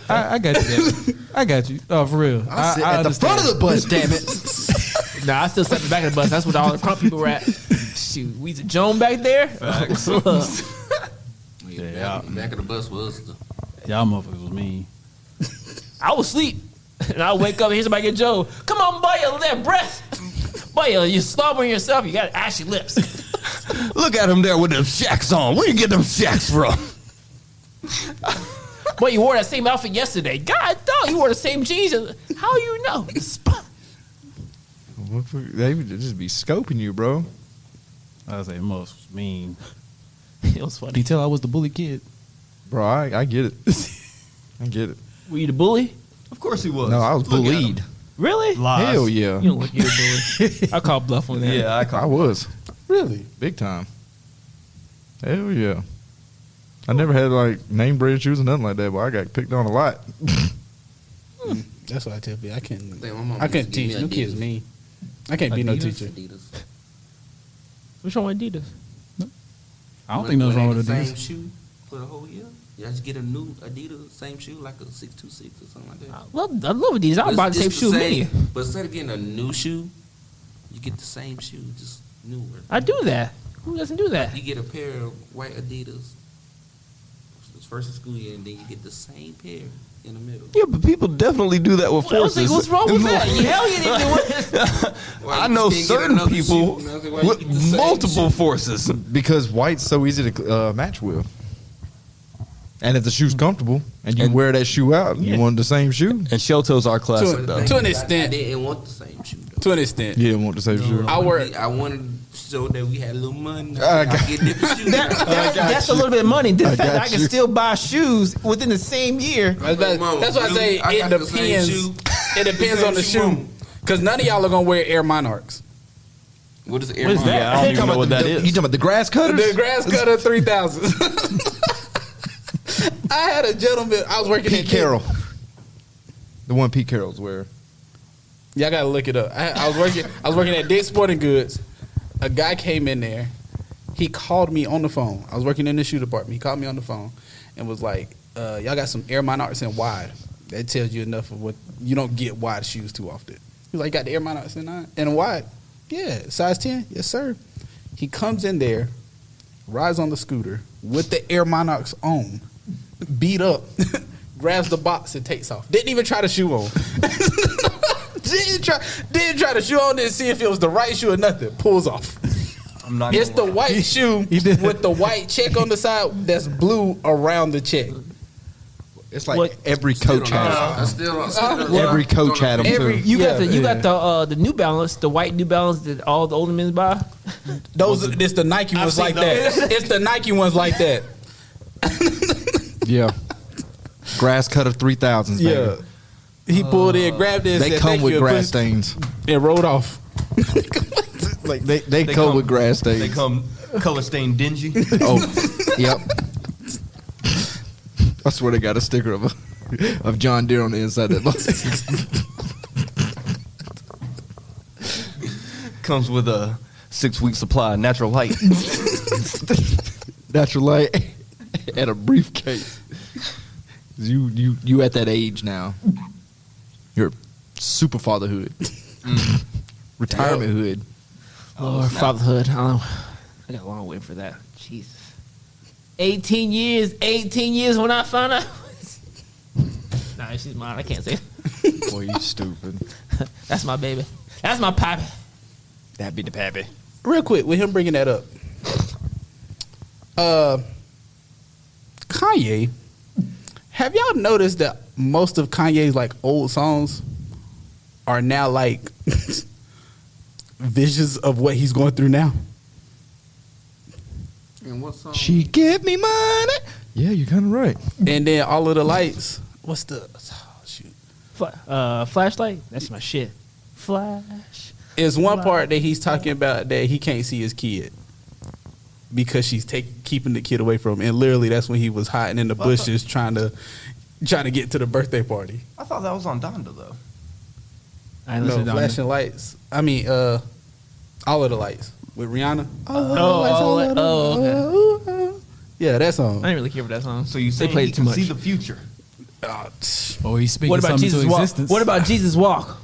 I got you. Gavin. I got you. Oh, for real. I sit at the front of the bus, damn it. Nah, I still sat in the back of the bus. That's where all the crunk people were at. Shoot, we the Joan back there. Yeah, back of the bus was the. Y'all motherfuckers was mean. I was asleep, and I wake up and hear somebody get Joe. Come on, boy, that breath. Boy, you're slobbering yourself. You got ashy lips. Look at him there with them shacks on. Where you get them shacks from? Boy, you wore that same outfit yesterday. God, dog, you wore the same jeans. How you know? They would just be scoping you, bro. I was like, most was mean. It was Can you funny. tell I was the bully kid? Bro, I get it. I get it. Were you the bully? Of course he was. No, I was Look at him. bullied. Really? Hell yeah. You don't look like you're a bully. I call bluff on that. Yeah, I was. Really? Big time. Hell yeah. I never had like name brand shoes or nothing like that, but I got picked on a lot. That's what I tell people. I can't think my mom can't used to give teach. me No kids Adidas. me. I can't be no Adidas? teacher. Adidas. What's wrong with Adidas? I don't think nothing's wrong with the Adidas. same shoe for the whole year. You just get a new Adidas, same shoe, like a 626 or something like that. I love Adidas. I But buy the it's same shoe same, many. But instead of getting a new shoe, you get the same shoe, just newer. I do that. Who doesn't do that? You get a pair of white Adidas first of school year, and then you get the same pair in the middle. Yeah, but people definitely do that with Well, I was forces. like, what's wrong with that? Hell, you didn't do it. Why I you know can't get certain another people shoe? And I was like, why you get the with same multiple shoe? forces. Because white's so easy to match with. And if the shoe's comfortable and you And- wear that shoe out, you want the same shoe. And shell toes are classic, though. To an I extent. didn't want the same shoe. Though. To an extent. You didn't want the same shoe. I work. I wanted to show that we had a little money. I I got- get different shoes. That's a little bit of money. The fact that got I can you. still buy shoes within the same year. That's why I say I it got the same depends. shoe. It depends on the shoe. Because none of y'all are going to wear Air Monarchs. What is Air What is that? Yeah, I don't even know what that You is. talking about the grass cutters? The grass cutter 3000. I had a gentleman. I was working Pete at Carroll. The one Pete Carroll's wear. Y'all gotta look it up. I was working at Dick's Sporting Goods. a guy came in there. He called me on the phone. I was working in the shoe department. He called me on the phone and was like, y'all got some Air Monarchs in wide. That tells you enough of what you don't get wide shoes too often. He was like, got the Air Monarchs in wide? Yeah. Size 10? Yes, sir. He comes in there, rides on the scooter with the Air Monarchs on, beat up, grabs the box and takes off. Didn't even try the shoe on. didn't try the shoe on, didn't see if it was the right shoe or nothing. Pulls off. I'm not. It's the white shoe with the white check on the side that's blue around the check. It's like every coach has them. Every coach had them too. You got the New Balance, the white New Balance that all the older men buy. It's the Nike ones like that. It's the Nike ones like that. Yeah. Grass cutter 3000s, baby. Yeah. He pulled in, grabbed it. They said, come "Thank with you," grass stains. and rode off. Like they come with grass stains. They come color stained dingy. Oh, yep. I swear they got a sticker of John Deere on the inside of that box. Comes with a 6-week supply of natural light. Natural light and a briefcase. You at that age now. You're super fatherhood. Retirement hood. Lord, fatherhood. I got a long way for that. Jesus. 18 years when I found out. Nah, she's mine. I can't say it. Boy, you stupid. That's my baby. That's my pappy. That'd be the pappy. Real quick, with him bringing that up. Kanye. Have y'all noticed that most of Kanye's like old songs are now like visions of what he's going through now? And what song? She give me money. Yeah, you're kind of right. And then all of the lights. What's the shoot? Flashlight? That's my shit. Flash. It's one part that he's talking about that he can't see his kid because she's keeping the kid away from him. And literally that's when he was hiding in the bushes trying to get to the birthday party. I thought that was on Donda though. I No, listen to flashing lights. I mean, all of the lights with Rihanna. Okay. Yeah, that song. I didn't really care for that song. So you They say played he too can much. see the future? Oh, he's speaking What about something Jesus into Walk? existence. What about Jesus Walk?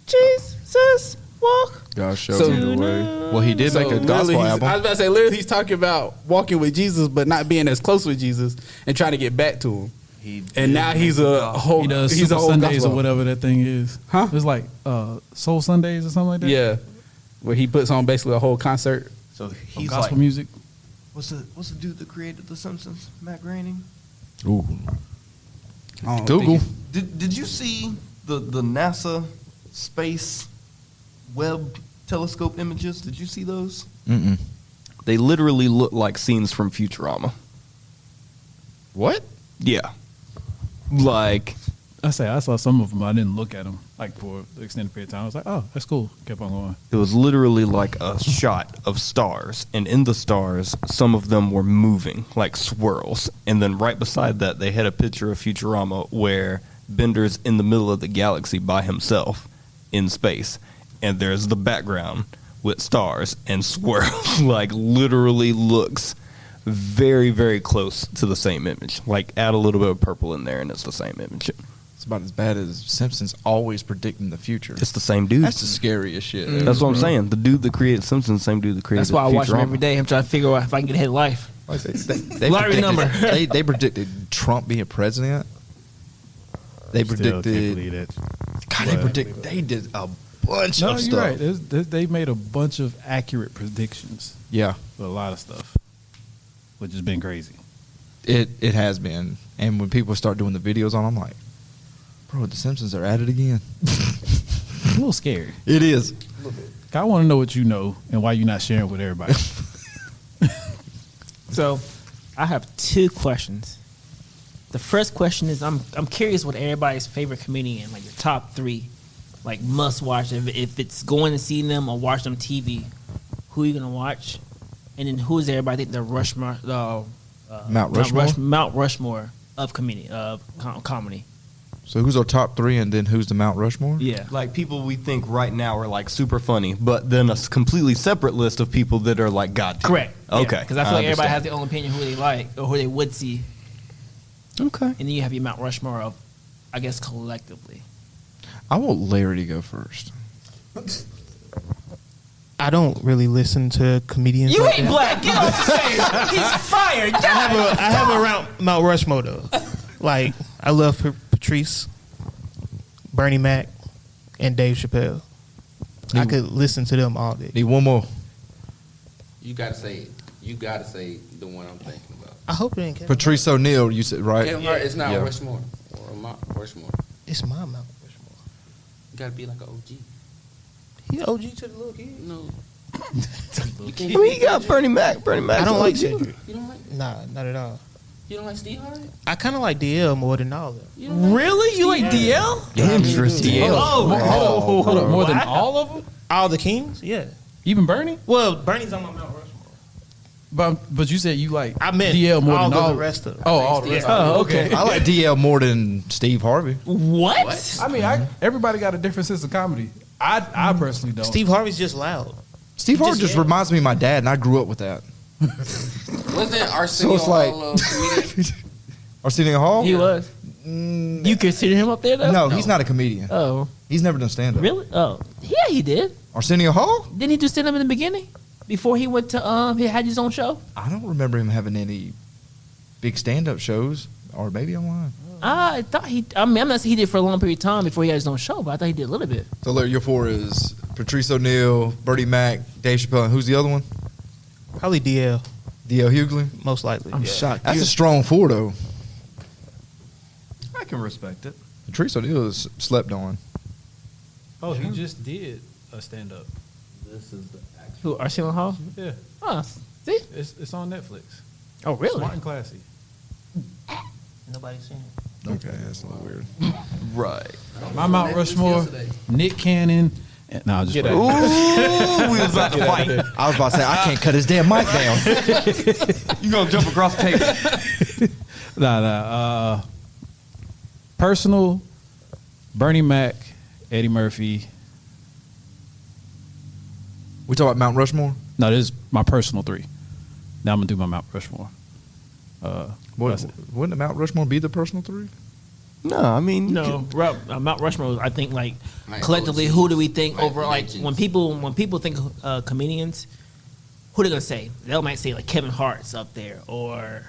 Jesus Walk. God showed So- me the way. Well, he did make a literally gospel I was album. about to say, literally, he's talking about walking with Jesus, but not being as close with Jesus and trying to get back to him. And now he's a whole. He does he's a Super whole Sundays gospel. or whatever that thing is. Huh? It's like Soul Sundays or something like that. Yeah, where he puts on basically a whole concert. So Of he's gospel like, music. what's the dude that created The Simpsons? Matt Groening. Ooh. I don't Google. think Did you see the NASA space Webb telescope images? Did you see those? Mm-mm. They literally look like scenes from Futurama. What? Yeah. Like, I saw some of them. I didn't look at them like for the extended period of time. I was like, oh, that's cool. Kept on going. it was literally like a shot of stars, and in the stars, some of them were moving like swirls. And then right beside that, they had a picture of Futurama where Bender's in the middle of the galaxy by himself in space, and there's the background with stars and swirls. Like, literally looks very, very close to the same image. Like, add a little bit of purple in there, and it's the same image. It's about as bad as Simpsons always predicting the future. It's the same dude. That's the scariest shit. That's what I'm saying. The dude that created Simpsons, same dude that created That's why I watch him Futurama. every day. I'm trying to figure out if I can get ahead of life. They Lottery predicted- number. they predicted Trump being president. They Still can't predicted. believe that. God, they did a bunch No, of you're stuff. right. They made a bunch of accurate predictions Yeah, for a lot of stuff, which has been crazy. it has been. And when people start doing the videos on, I'm like, bro, the Simpsons are at it again. It's a little scary. It is. I want to know what you know and why you're not sharing with everybody. So, I have 2 questions. The first question is I'm curious what everybody's favorite comedian, like your top 3, like must watch. If it's going to see them or watch them TV, who are you gonna watch? And then who is everybody think the Rushmore, Mount Rushmore? Mount Rushmore of comedy. So who's our top 3, and then who's the Mount Rushmore? Yeah. Like people we think right now are like super funny, but then a completely separate list of people that are like God tier. Correct. Okay. Because I feel like everybody understand. has their own opinion who they like or who they would see. Okay. And then you have your Mount Rushmore of, I guess, collectively. I want Larry to go first. I don't really listen to comedians. You like ain't that. black. Get off the stage. He's fired. I have a round Mount Rushmore though. Like I love Patrice, Bernie Mac, and Dave Chappelle. I could listen to them all day. Need one more. You gotta say it. You gotta say the one I'm thinking about. I hope it ain't Kevin. Patrice O'Neal, you said, right? Kevin Hart is not Yeah. Rushmore or Mount Rushmore. It's my Mount Rushmore. You gotta be like an OG. He OG to the little kid. No, I mean, you got Bernie Mac. Bernie Mac. I don't like Cedric. you don't like. Nah, not at all. You don't like Steve Harvey. I kind of like DL more than all of them. You don't like Really? You like DL? Interesting. Oh, Hold up, more than all of them? All the Kings? Yeah. Even Bernie? Well, Bernie's on my Mount Rushmore. But you said you like I meant DL more all than of all the rest of them. Oh, all the rest. Oh, okay. I like DL more than Steve Harvey. What? I mean, everybody got a different sense of comedy. I personally don't. Steve Harvey's just loud. Steve Harvey just yeah. reminds me of my dad, and I grew up with that. Wasn't Arsenio it's like- Hall comedian? Arsenio Hall? He was. You consider him up there, though? No, he's not a comedian. Oh. He's never done stand-up. Really? Oh. Yeah, he did. Arsenio Hall? Didn't he do stand up in the beginning? Before he went to, he had his own show? I don't remember him having any big stand-up shows, or maybe I'm lying. I thought I'm not saying he did for a long period of time before he had his own show, but I thought he did a little bit. So, Larry, your 4 is Patrice O'Neal, Bernie Mac, Dave Chappelle, and who's the other one? Probably DL, D.L. Hughley? most likely. I'm yeah. shocked. That's a strong 4, though. I can respect it. Patrice O'Neal is slept on. Oh, he just did a stand up. Who, Arsenio Hall? Yeah, Oh, see? it's on Netflix. Oh, really? Smart and classy. Nobody's seen it. Okay, that's a little weird. Right. My Mount Rushmore, Nick Cannon. No, I'm just Get playing. Ooh, we was about to fight. I was about to say, I can't cut his damn mic down. You gonna jump across the table? Nah. Personal, Bernie Mac, Eddie Murphy. We talk about Mount Rushmore? No, this is my personal 3. Now I'm gonna do my Mount Rushmore. Wouldn't the Mount Rushmore be the personal 3? No, I mean, No, Mount Rushmore. I think like Like collectively, OGs, who do we think like over like legends. when people think comedians, who they gonna say? They might say like Kevin Hart's up there or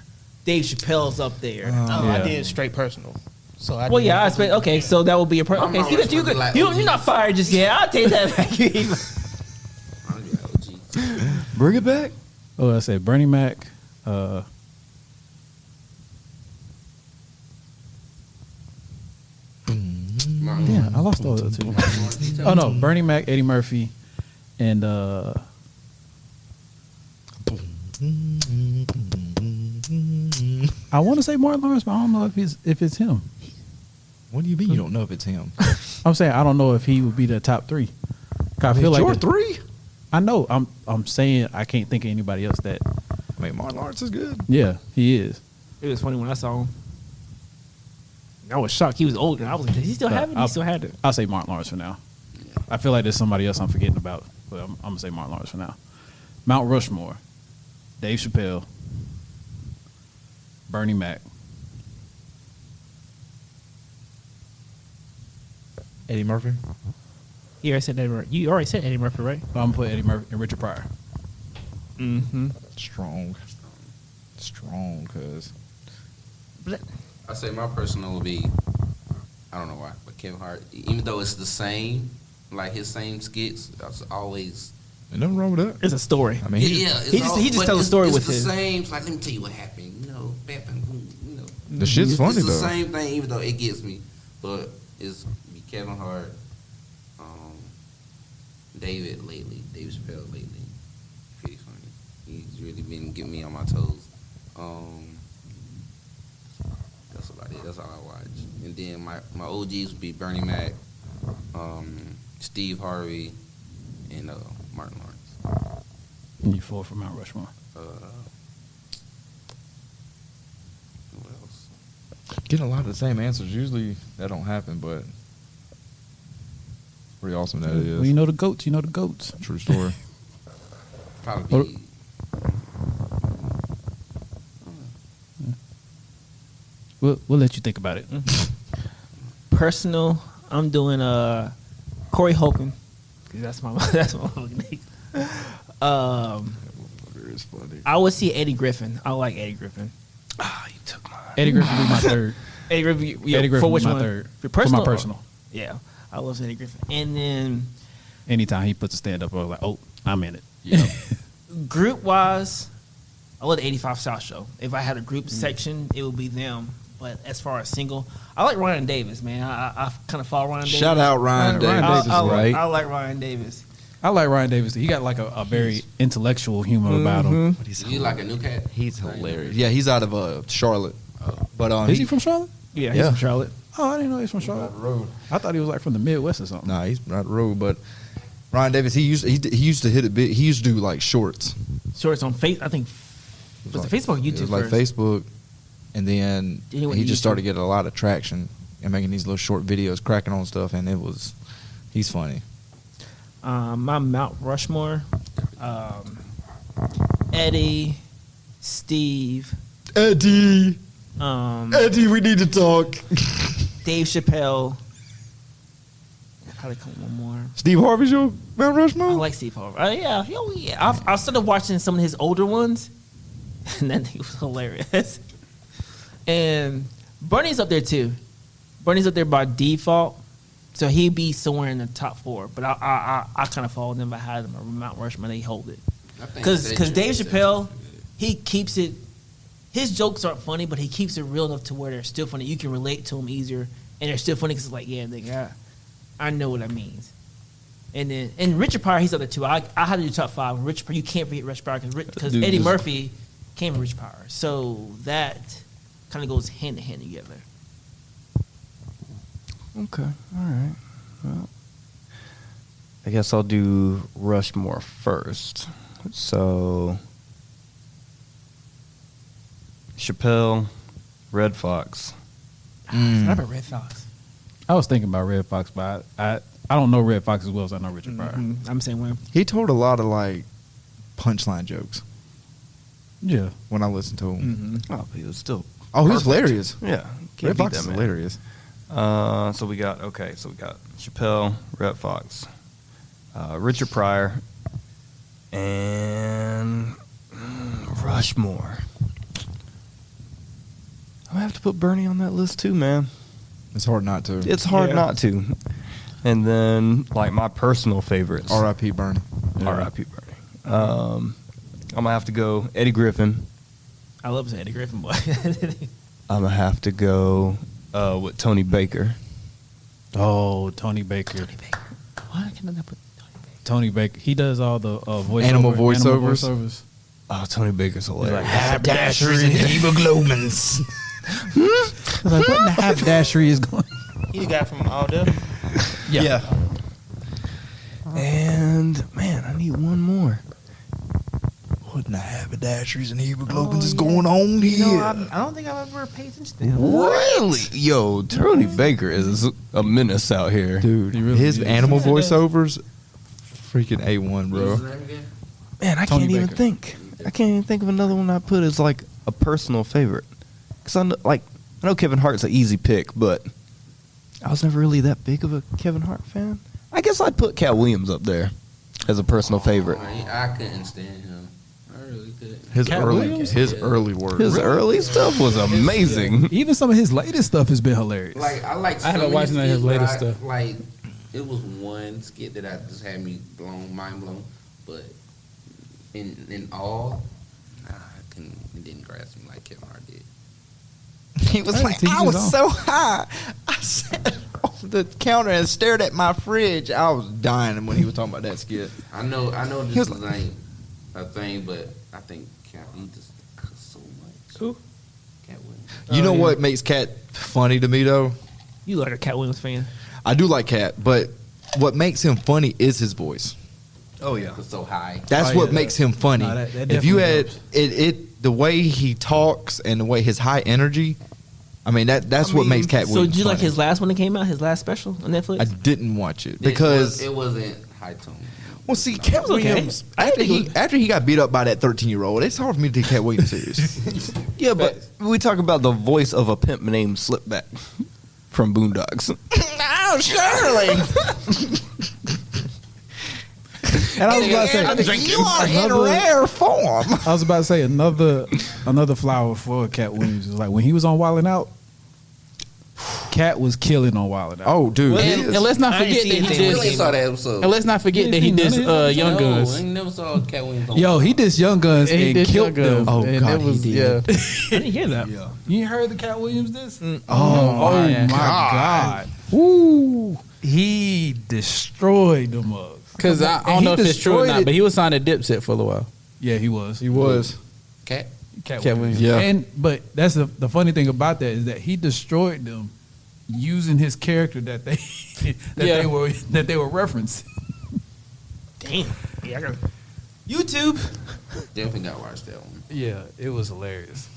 Dave Chappelle's up there. Oh, Yeah. I did straight personal. So I Well, did- yeah, I expect. Okay, so that would be a okay. Mount See that you Rushmore be could, like you're not OGs. fired just yet. I'll take that back. I'm just like, OG. bring it back. Oh, I said Bernie Mac. Martin Yeah, I lost all the 2. Lawrence. Oh no, Bernie Mac, Eddie Murphy, and I want to say Martin Lawrence, but I don't know if it's him. What do you mean you don't know if it's him? I'm saying I don't know if he would be the top 3. 'Cause I feel like your 3? I know. I'm saying I can't think of anybody else that. I mean, Martin Lawrence is good. Yeah, he is. It was funny when I saw him. I was shocked. He was older. I was like, does he still have it? He still had it. I'll say Martin Lawrence for now. I feel like there's somebody else I'm forgetting about, but I'm gonna say Martin Lawrence for now. Mount Rushmore, Dave Chappelle, Bernie Mac, Eddie Murphy? You already said Eddie Murphy. You already said Eddie Murphy, right? I'm gonna put Eddie Murphy and Richard Pryor. Mm-hmm. Strong, cuz. I say my personal will be, I don't know why, but Kevin Hart. Even though it's the same, like his same skits, that's always. Ain't nothing wrong with that. It's a story. I mean, Yeah, it's he just but tells a story it's with the his. same. It's like, let me tell you what happened. You know, you know. the shit's funny, It's the though. same thing, even though it gets me. But it's be Kevin Hart, David Chappelle lately. Pretty funny. He's really been getting me on my toes. That's about it. That's all I watch. And then my OGs would be Bernie Mac, Steve Harvey, and Martin Lawrence. And you 4 for Mount Rushmore. What else? Getting a lot of the same answers. Usually that don't happen, but pretty awesome that it is. Well, you know the goats. You know the goats. True story. Probably. We'll let you think about it. Personal, I'm doing Corey Holcomb. That's my name. It's funny. I would see Eddie Griffin. I like Eddie Griffin. Ah, you took mine. Eddie Griffin would be my third. Eddie Griffin, yeah, Eddie Griffin for would which be my one? third. For For personal. my personal. Yeah, I love Eddie Griffin. And then Anytime he puts a stand up, I was like, oh, I'm in it. group wise, I love the 85 South Show. If I had a group section, it would be them. But as far as single, I like Ryan Davis, man. I kind of follow Ryan Davis. Shout out Ryan Ryan Davis. Davis, right? I like Ryan Davis. I like Ryan Davis. He got like a very intellectual humor about him. But he's You like a new cat? He's hilarious. Yeah, he's out of Charlotte. But Is he from Charlotte? Yeah, he's Yeah. from Charlotte. Oh, I didn't know he was from Charlotte. I thought he was like from the Midwest or something. Nah, he's right the road. But Ryan Davis, he used to hit it big. He used to do like shorts. Shorts on Facebook. I think was it Facebook or YouTube It was like first? Facebook, and then Then he went he to just YouTube. started getting a lot of traction and making these little short videos, cracking on stuff, and he's funny. My Mount Rushmore, Eddie, Steve, Eddie, we need to talk. Dave Chappelle. Probably come one more. Steve Harvey's your Mount I Rushmore? like Steve Harvey. Yeah. I started watching some of his older ones, and then he was hilarious. And Bernie's up there too. Bernie's up there by default, so he'd be somewhere in the top 4. But I kind of follow them behind him. Mount Rushmore, they hold it. Because Dave Chappelle, he keeps it. His jokes aren't funny, but he keeps it real enough to where they're still funny. You can relate to them easier, and they're still funny because it's like, yeah, nigga, I know what that means. And Richard Pryor, he's up there too. I had to do top 5. Richard Pryor, you can't forget Richard Pryor because Dude, Eddie just- Murphy came from Richard Pryor, so that kind of goes hand in hand together. Okay, all right. Well, I guess I'll do Rushmore first. So, Chappelle, Red Fox. I forgot about Red Fox. I was thinking about Red Fox, but I don't know Red Fox as well as I know Richard Pryor. I'm saying when He told a lot of like punchline jokes Yeah. when I listened to him. Oh, he was still. Oh, he was perfect. hilarious. Yeah, Red can't beat Fox that is man. hilarious. So we got Chappelle, Red Fox, Richard Pryor, and Rushmore. I have to put Bernie on that list too, man. It's hard not to. It's hard Yeah. not to. And then, like, my personal favorites. R.I.P. Bernie. R.I.P. Bernie. I'm gonna have to go Eddie Griffin. I love Eddie Griffin, boy. I'm gonna have to go with Tony Baker. Oh, Tony Baker. Why can I not put Tony Baker? Tony Baker. He does all the Animal voiceovers. voiceovers. Oh, Tony Baker's hilarious. Haberdasheries and hemoglobins. I was like, what in the haberdashery is going? You got from all them. Yeah. And man, I need one more. What in the haberdasheries and hemoglobins is going on here? No, I don't think I've ever paid attention to him. Really? Yo, Tony Baker is a menace out here. Dude, He really his is. animal voiceovers, freaking A1, bro. Man, I Tony can't even Baker. think. I can't even think of another one I put as like a personal favorite. Because I know Kevin Hart's an easy pick, but I was never really that big of a Kevin Hart fan. I guess I'd put Cat Williams up there as a personal favorite. I couldn't stand him. I really couldn't. His Cat early, Williams? his early work. His early stuff was amazing. Even some of his latest stuff has been hilarious. Like I like. I haven't watched none of his latest stuff. Like it was one skit that I just had me mind blown, but in all, nah, I couldn't. It didn't grasp me like Kevin Hart did. He was Hey, like, to each I his was own. so high. I sat on the counter and stared at my fridge. I was dying when he was talking about that skit. I know He this was ain't a thing, but I think Cat he just cuss so much. Who? Cat Williams. You know what makes Cat funny to me, though? You like a Cat Williams fan? I do like Cat, but what makes him funny is his voice. Oh yeah. It's so high. That's Oh, what yeah, makes him funny. No, that if you definitely had helps. it, the way he talks and the way his high energy, I mean that's what makes Cat So Williams. did you like funny. his last one that came out? His last special on Netflix? I didn't watch it because it wasn't high tone. well, see, Cat was okay. Williams after he got beat up by that 13-year-old, it's hard for me to take Cat Williams serious. Yeah, but we talk about the voice of a pimp named Slipback from Boondocks. Oh, Shirley. And I was about to say, You are in rare form. I was about to say another flower for Cat Williams is like when he was on Wildin' Out. Cat was killing on Wildin' Out. Oh, dude. And let's not I ain't forget seen that he anything. I did. really saw that episode. And let's not forget that he did Young No, Guns. I never saw Cat Williams on. Yo, he did Young Guns And he and did killed Young Guns. them. Oh, And God, it was, he did. Yeah. I didn't hear that. You ain't heard the Cat Williams this? Oh, Oh man. my God. Woo. He destroyed the mugs. Because I don't know if it's true or not, but he was signed to Dipset for a little while. Yeah, he was. He was. Cat. Cat Williams. Yeah. And but that's the funny thing about that is that he destroyed them using his character that they that they were referencing. Damn. Yeah, I got YouTube. Definitely got to watch that one. Yeah, it was hilarious.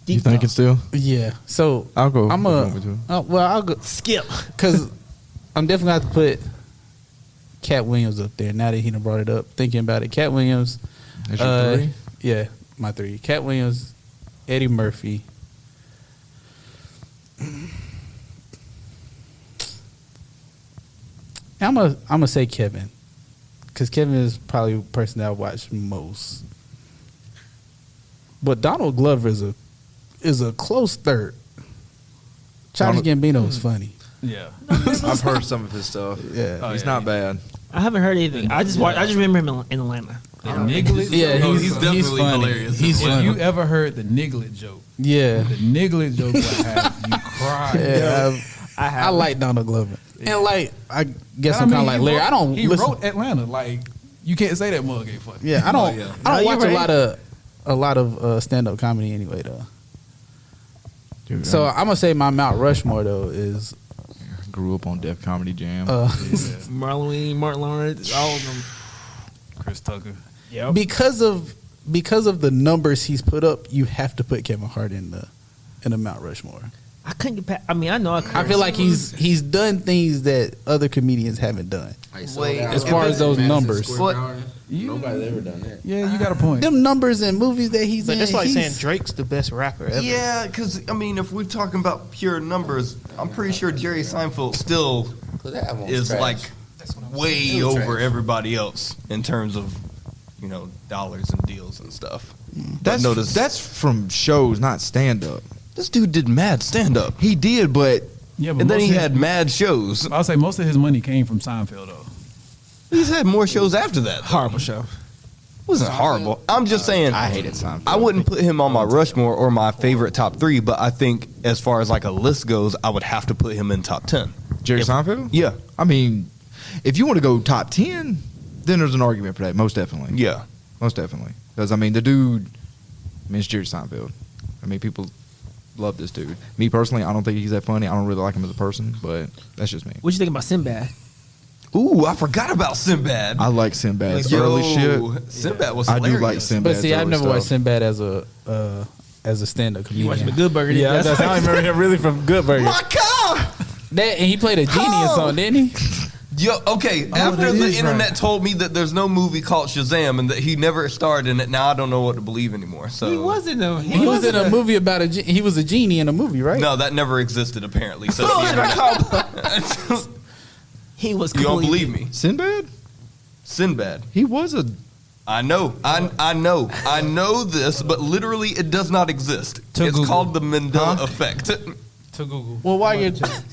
You thinking still? Yeah. So I'll go. I'm if you want me to. I'll go Skip. because I'm definitely going to have to put Cat Williams up there. Now that he done brought it up, thinking about it, Cat Williams. That's your 3? Yeah, my 3. Cat Williams, Eddie Murphy. I'm gonna say Kevin, because Kevin is probably the person that I watch most. But Donald Glover is a close third. Childish Gambino is funny. Yeah. I've heard some of his stuff. Yeah. He's not bad. I haven't heard anything. I just remember him in Atlanta. Niglet. Yeah, he's definitely funny. hilarious. He's If funny. you ever heard the Niglet joke, Yeah. the Niglet joke will have you cry. Yeah, I like Donald Glover. And like, I guess I'm kind of like Larry. I don't He listen. wrote Atlanta. Like you can't say that mug ain't funny. Yeah, I don't. yeah. I don't No, watch you're a lot of stand up comedy anyway though. Dude, So I I'm gonna say my Mount Rushmore though is grew up on Def Comedy Jam. Marlon, Martin Lawrence, all of them. Chris Tucker. Yep. because of the numbers he's put up. You have to put Kevin Hart in the Mount Rushmore. I couldn't get past. I mean, I know I could. I feel like he's done things that other comedians haven't done. Like, Wait, as far as those numbers. Nobody's ever done that. Yeah, you got a point. Them numbers in movies that he's But in. that's like he's- saying Drake's the best rapper ever. Yeah, because I mean, if we're talking about pure numbers, I'm pretty sure Jerry Seinfeld still 'Cause that album was is trash. like way It was over trash. everybody else in terms of dollars and deals and stuff. that's notice- that's from shows, not stand up. This dude did mad stand up, He did, but Yeah, but and then most he of had mad shows. I'll say most of his money came from Seinfeld though. He's had more shows after that. though. horrible show. It wasn't horrible. I'm just saying. I hated Seinfeld. I wouldn't put him on my Rushmore or my favorite top 3, but I think as far as like a list goes, I would have to put him in top 10. Jerry Seinfeld. Yeah, I mean, if you want to go top 10, then there's an argument for that. Most definitely. yeah. Most definitely. Because I mean, the dude. I mean, it's Jerry Seinfeld. I mean, people love this dude. Me personally, I don't think he's that funny. I don't really like him as a person, but that's just me. What you think about Sinbad? Ooh, I forgot about Sinbad. I like Sinbad's Yo, early shit. Sinbad was I do hilarious. like Sinbad's But see, I've early never stuff. watched Sinbad as a stand up comedian. You watching the Good Burger? Yeah, didn't you? I don't remember him really from Good Burger. My car. That and he played a genie or something, didn't he? Yo, okay. After that the is internet right. told me that there's no movie called Shazam and that he never starred in it, now I don't know what to believe anymore. So He wasn't though. He was in a movie about he was a genie in a movie, right? No, that never existed apparently. So the internet- He was. you don't completely- believe me? Sinbad? Sinbad. He was a. I know this, but literally it does not exist. To It's Google. called the Mandela effect. To Google. Well, while you're,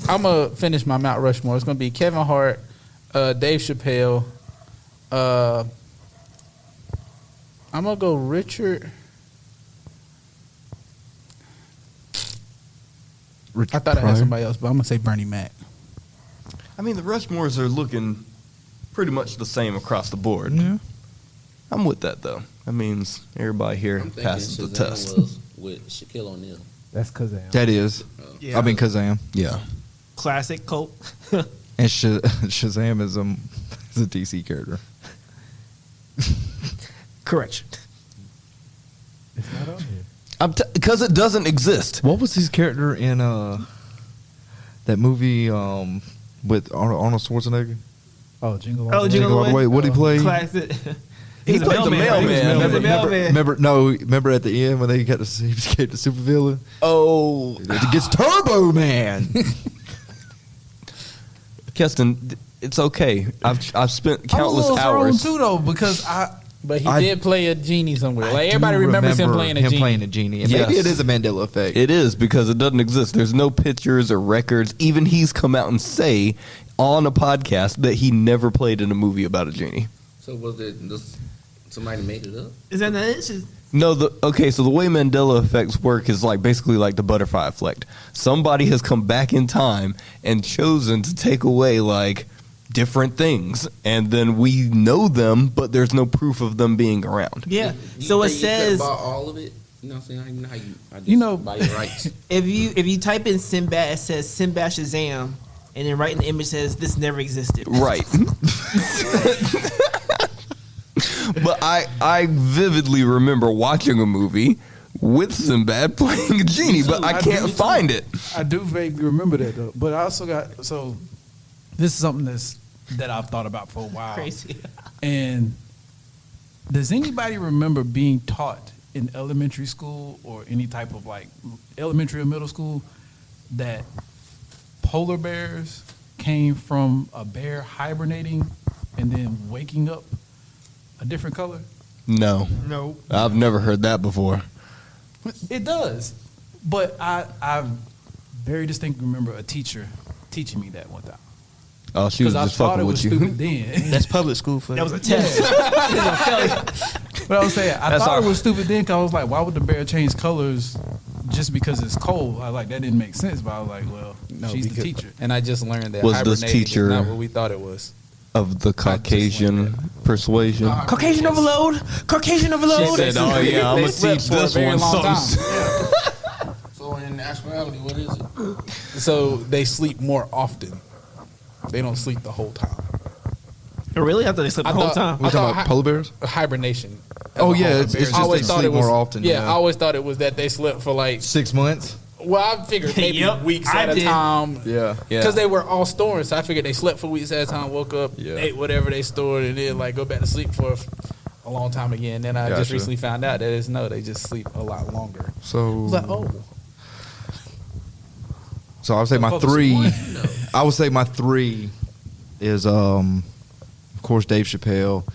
I'm gonna finish my Mount Rushmore. It's gonna be Kevin Hart, Dave Chappelle. I'm gonna go Richard. I thought I had somebody else, but I'm gonna say Bernie Mac. I mean, the Rushmores are looking pretty much the same across the board. Yeah. I'm with that though. That means everybody here I'm thinking passes the Shazam test. was with Shaquille O'Neal. That's cause That is. Yeah. I mean, Kazam. Yeah. Classic cult. And Shazam is is a DC character. Correction. it's not on here. Because it doesn't exist. What was his character in that movie with Arnold Schwarzenegger? Oh, Jingle All Oh, the Way. Jingle All the Way. What did he play? Classic. He played the mailman. He's the mailman. Remember at the end when they got to escape the supervillain? Oh, It gets Turbo Man. Keston, it's okay. I've spent I'm a countless little thrown hours. too though because But he I- did play a genie somewhere. Like I everybody do remembers him remember playing a genie. playing a genie. And Yes. maybe it is a Mandela effect. It is because it doesn't exist. There's no pictures or records. Even he's come out and say on a podcast that he never played in a movie about a genie. So was it this, somebody made it up? Is that not it? It's just- No, so the way Mandela effects work is like basically like the butterfly effect. Somebody has come back in time and chosen to take away like different things, and then we know them, but there's no proof of them being around. Yeah. You So it think you could says buy all of it. You know what I'm saying? I You know- buy your rights. if you type in Sinbad, it says Sinbad Shazam, and then right in the image says this never existed. Right. But I vividly remember watching a movie with Sinbad playing a genie, but I can't find it. I do vaguely remember that though. But I also got this is something that I've thought about for a while. Crazy. And does anybody remember being taught in elementary school or any type of like elementary or middle school that polar bears came from a bear hibernating and then waking up a different color? No. No. I've never heard that before. It does. But I very distinctly remember a teacher teaching me that one time. Oh, she was Because I just thought fucking it was with you. stupid then. That's public school for That you. was a test. But I was saying, I That's thought all it was stupid then because I was like, why would the bear change colors just because it's cold? I like, that didn't make sense. But I was like, well, she's the teacher. And I just learned that Was this hibernating teacher- is not what we thought it was. Of the Caucasian persuasion. Caucasian overload. Caucasian overload. Said, oh yeah, I'm They gonna slept teach for a this very one long something. time. So in actuality, what is it? So they sleep more often. They don't sleep the whole time. Oh, really? I thought they slept the whole time. We're I talking thought about polar bears? Hibernation. Oh, as a yeah, whole. it's just I always they thought sleep it was more often, Yeah, yeah. I always thought it was that they slept for like. 6 months? Well, I figured maybe Yep, weeks I at a did. time. Yeah. Because they were all stored, so I figured they slept for weeks at a time, woke up, Yeah. ate whatever they stored, and then like go back to sleep for a long time again. Then I just Gotcha. recently found out that they just sleep a lot longer. I So, was like, oh, so I would say my Focus three. on I would say my three is, of course, Dave Chappelle,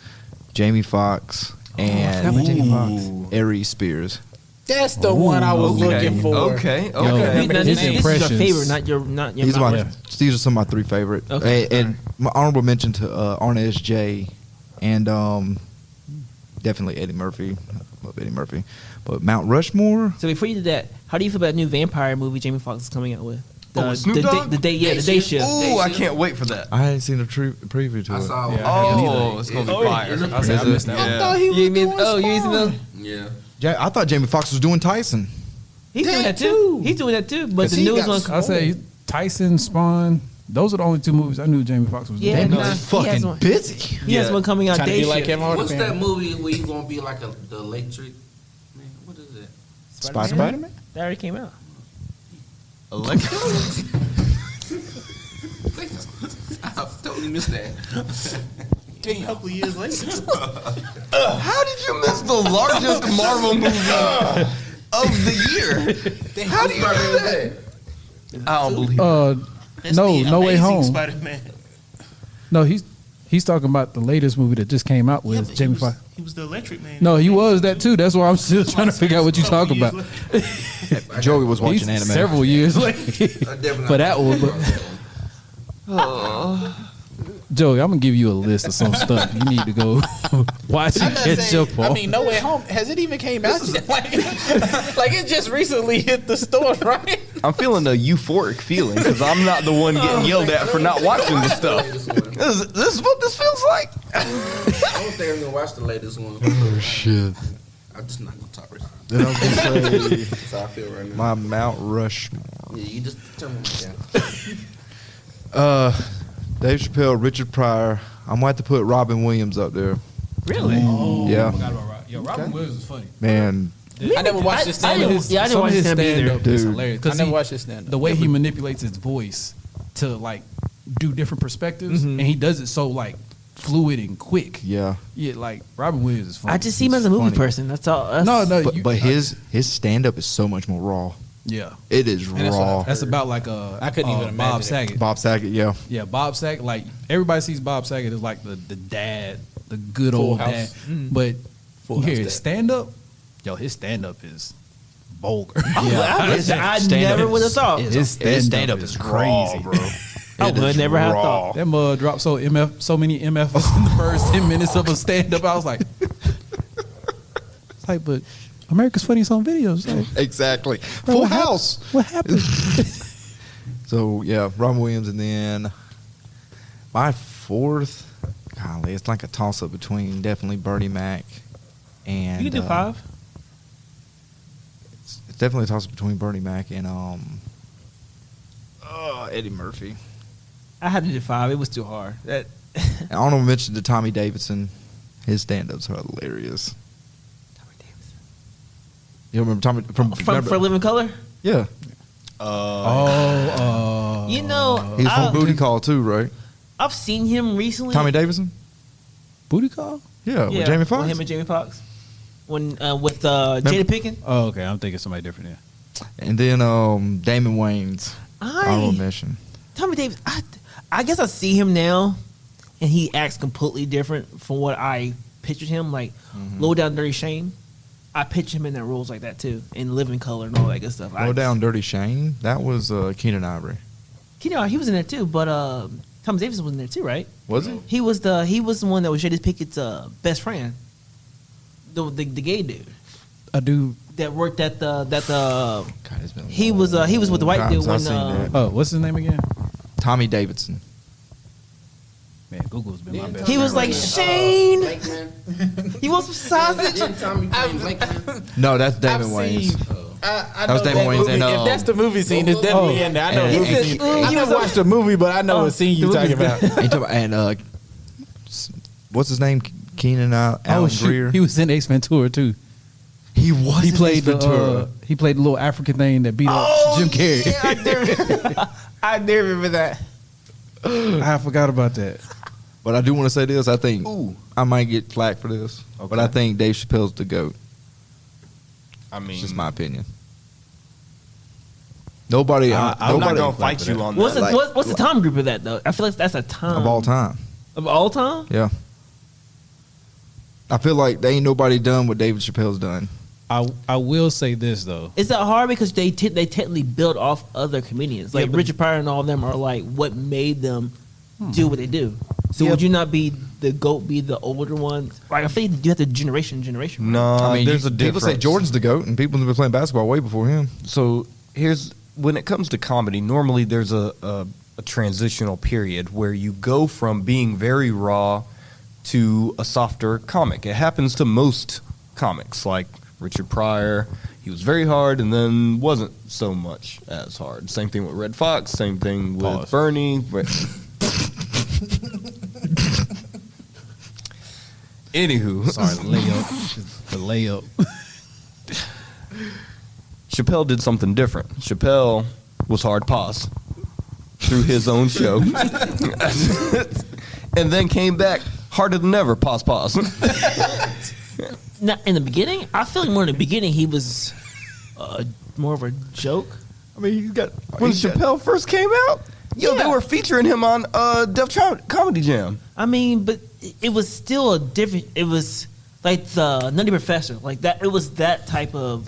Jamie Foxx, and Aries Spears. that's the one I was looking for. Okay. Yo, Okay. Now, his this is your impressions. favorite, not your These are Mount these are some of my three favorite. Okay. And my honorable mention to Arna S.J. and definitely Eddie Murphy. I love Eddie Murphy. But Mount Rushmore, So before you did that, how do you feel about the new vampire movie Jamie Foxx is coming out with? Oh, with Snoop Dogg? The day shift. Ooh, I can't wait for that. I hadn't seen a preview to I it. saw. Oh, it's gonna be fire. I said, I missed that one. Yeah. You mean? Oh, you used to know? Yeah. I thought Jamie Foxx was doing Tyson. He's doing that too. He's doing that too. But 'Cause the he newest got one. I say Tyson, Spawn. Those are the only two movies I knew Jamie Foxx was Yeah, doing. no, He's he has fucking one. busy. He has one coming out Trying to day be like shift. Kevin Hart. What's fan. that movie where you gonna be like the electric man? What is that? Spider-Man? That already came out. I totally missed that. A couple years later. How did you miss the largest Marvel movie of the year? How do you do that? I don't believe it. That's No, the No Way Amazing Home. Spider-Man. No, he's talking about the latest movie that just came out Yeah, with but Jamie Foxx. He was the Electric Man. No, he was that too. That's why I'm still trying to figure out what you're talking about. Joey was watching He's anime. several years late for that one. But Joey, I'm gonna give you a list of some stuff you need to go watch and catch up on. I mean, No Way Home. Has it even came out yet? Like it just recently hit the store, right? I'm feeling a euphoric feeling because I'm not the one getting yelled at for not watching the stuff. This is what this feels like. I don't think I'm gonna watch the latest one. Oh Shit. I'm just not gonna talk right now. Then I was gonna say That's how I feel right now. my Mount Rushmore. Yeah, you just tell me what you Dave Chappelle, Richard Pryor. I'm gonna have to put Robin Williams up there. Really? Yeah, Yo, Robin Williams is funny. man. I never watched his stand up. Yeah, I didn't watch his stand-up either. Is Dude. hilarious. I 'Cause never he- watched his stand up. the way he manipulates his voice to like do different perspectives, and he does it so like fluid and quick. Yeah. Yeah, like Robin Williams is funny. I just see him as a movie funny. person. That's all. That's, no, But his stand up is so much more raw. yeah, It is that's what raw. I've that's about like a I couldn't even Bob imagine it. Saget. Bob Saget, yeah. Yeah, Bob Saget. Like everybody sees Bob Saget as like the dad, the good Full old House. dad. But Full you House hear dad. his stand up, yo, his stand up is vulgar. I never would have thought. His stand-up is crazy, bro. I would never have thought. That mud dropped so many MFs in the first 10 minutes of a stand up. I was like, it's like, but America's Funniest on Videos. Like, Exactly. bro, Full what hap- House. What happened? So yeah, Robin Williams, and then my fourth, golly, it's like a toss up between definitely Bernie Mac and You can do 5. It's definitely a toss up between Bernie Mac and Eddie Murphy. I had to do 5. It was too hard. That And honorable mention to Tommy Davidson. His stand ups are hilarious. You remember Tommy from for Living Color. Yeah, You know, he's from Booty Call too, right? I've seen him recently. Tommy Davidson. Booty call? Yeah, with Jamie Foxx. With him and Jamie Foxx. When with Jada Pinkett. Oh, okay. I'm thinking somebody different. Yeah. And then Damon Wayans. Honorable mention. Tommy Davis. I guess I see him now, and he acts completely different from what I pictured him. Like Low Down Dirty Shame. I picture him in that roles like that too, in Living Color and all that good stuff. Low Down Dirty Shame. That was Keenan Ivory. You know, he was in there too, but Thomas Davis was in there too, right? Was he? He was the one that was Jada Pickett's best friend, the gay dude A dude. that worked at the God, it's been a he was with the white long dude time when since I seen that. Oh, what's his name again? Tommy Davidson. Man, Google's been my best. he was like Shane. You want some sausage? No, that's Damon Wayans. I That was know Damon Wayans movie. and, If that's the movie scene, it's definitely in there. I know. and- movie and- scene. I never watched the movie, but I know what scene you talking about. And what's his name? Keenan Allen Greer. He was in Ace Ventura too. He was. He played the little African thing that beat up Jim Carrey. I do remember that. I forgot about that. But I do want to say this. I think I might get flack for this, but I think Dave Chappelle's the GOAT. I mean, It's just my opinion. Nobody, I'm not nobody gonna fight you on What's that. what's the time group of that though? I feel like that's a time of all time. Of all time. Yeah. I feel like there ain't nobody done what David Chappelle's done. I will say this though. Is that hard because they technically build off other comedians like Yeah, but- Richard Pryor and all of them are like what made them do what they do. So Yeah. would you not be the GOAT? Be the older one? Like I think you have to generation. No, I mean, there's a difference. people say Jordan's the GOAT, and people have been playing basketball way before him. So here's when it comes to comedy. Normally, there's a transitional period where you go from being very raw to a softer comic. It happens to most comics, like Richard Pryor. He was very hard, and then wasn't so much as hard. Same thing with Red Fox. Same thing with Pause. Bernie. Anywho, Sorry, the layup. Chappelle did something different. Chappelle was hard pause through his own show, and then came back harder than ever. Pause. Now, in the beginning, I feel like more in the beginning he was more of a joke. I mean, you got When Chappelle first came out, they were featuring him on Def Comedy Jam. I mean, but it was still a different. It was like the Nutty Professor, like that. It was that type of.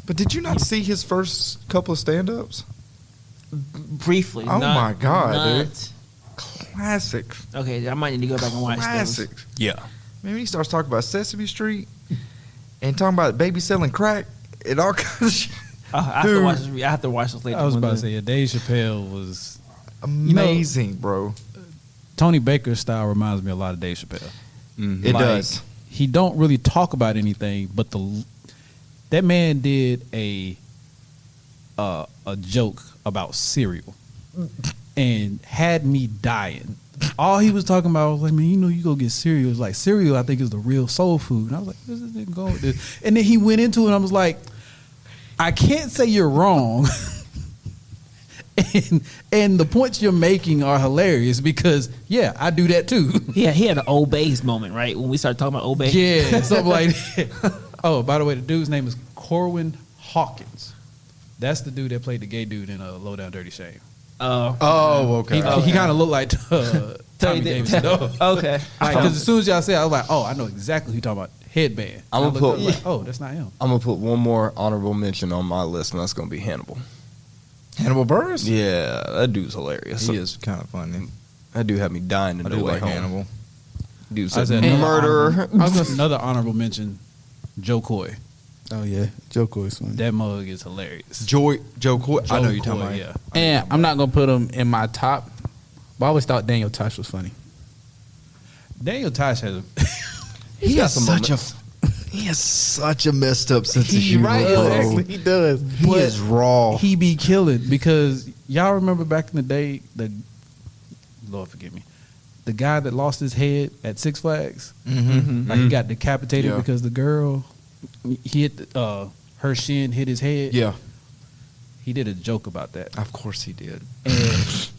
But did you not see his first couple of stand-ups? Briefly. Oh my God, dude. not- Classics. Okay, I might need to go back and watch those. Classics. Yeah. Man, when he starts talking about Sesame Street and talking about baby selling crack and all kinds of shit. I have to watch this. I have to watch this later. I was one about to day. say, yeah, Dave Chappelle was Amazing, bro. Tony Baker's style reminds me a lot of Dave Chappelle. It Like, does. He don't really talk about anything, but that man did a joke about cereal and had me dying. all he was talking about was like, man, you go get cereal. It's like cereal, I think, is the real soul food. And I was like, where's this nigga going with this? And then he went into it, and I was like, I can't say you're wrong. and the points you're making are hilarious because, yeah, I do that too. Yeah, he had an Old Bay's moment, right? When we started talking about Old Bay. Yeah, something like that. Oh, by the way, the dude's name is Corwin Hawkins. That's the dude that played the gay dude in Low Down Dirty Shame. Oh, okay. He kind of looked like Tommy Davidson. though. Okay. Because as soon as y'all said it, I was like, oh, I know exactly who you're talking about. Headband. I'm I gonna looked put- up like, oh, that's not him. I'm gonna put one more honorable mention on my list, and that's gonna be Hannibal. Hannibal Buress? Yeah, that dude's hilarious. He is kind of funny. That dude had me dying in I the do way like home. Hannibal. Dude I said said murderer. Another honorable mention, Joe Coy. Oh yeah, Joe Coy's funny. That mug is hilarious. Joe Coy. I know Joe you're talking Coy, about. yeah. And I'm not gonna put him in my top, but I always thought Daniel Tosh was funny. Daniel Tosh has a He got has some such a messed up sense of humor. right, bro. exactly. He does. He is raw. he be killing because y'all remember back in the day, the Lord forgive me, the guy that lost his head at Six Flags, like he got decapitated Yeah. because the girl he hit her shin hit his head. Yeah, He did a joke about that, of course he did. and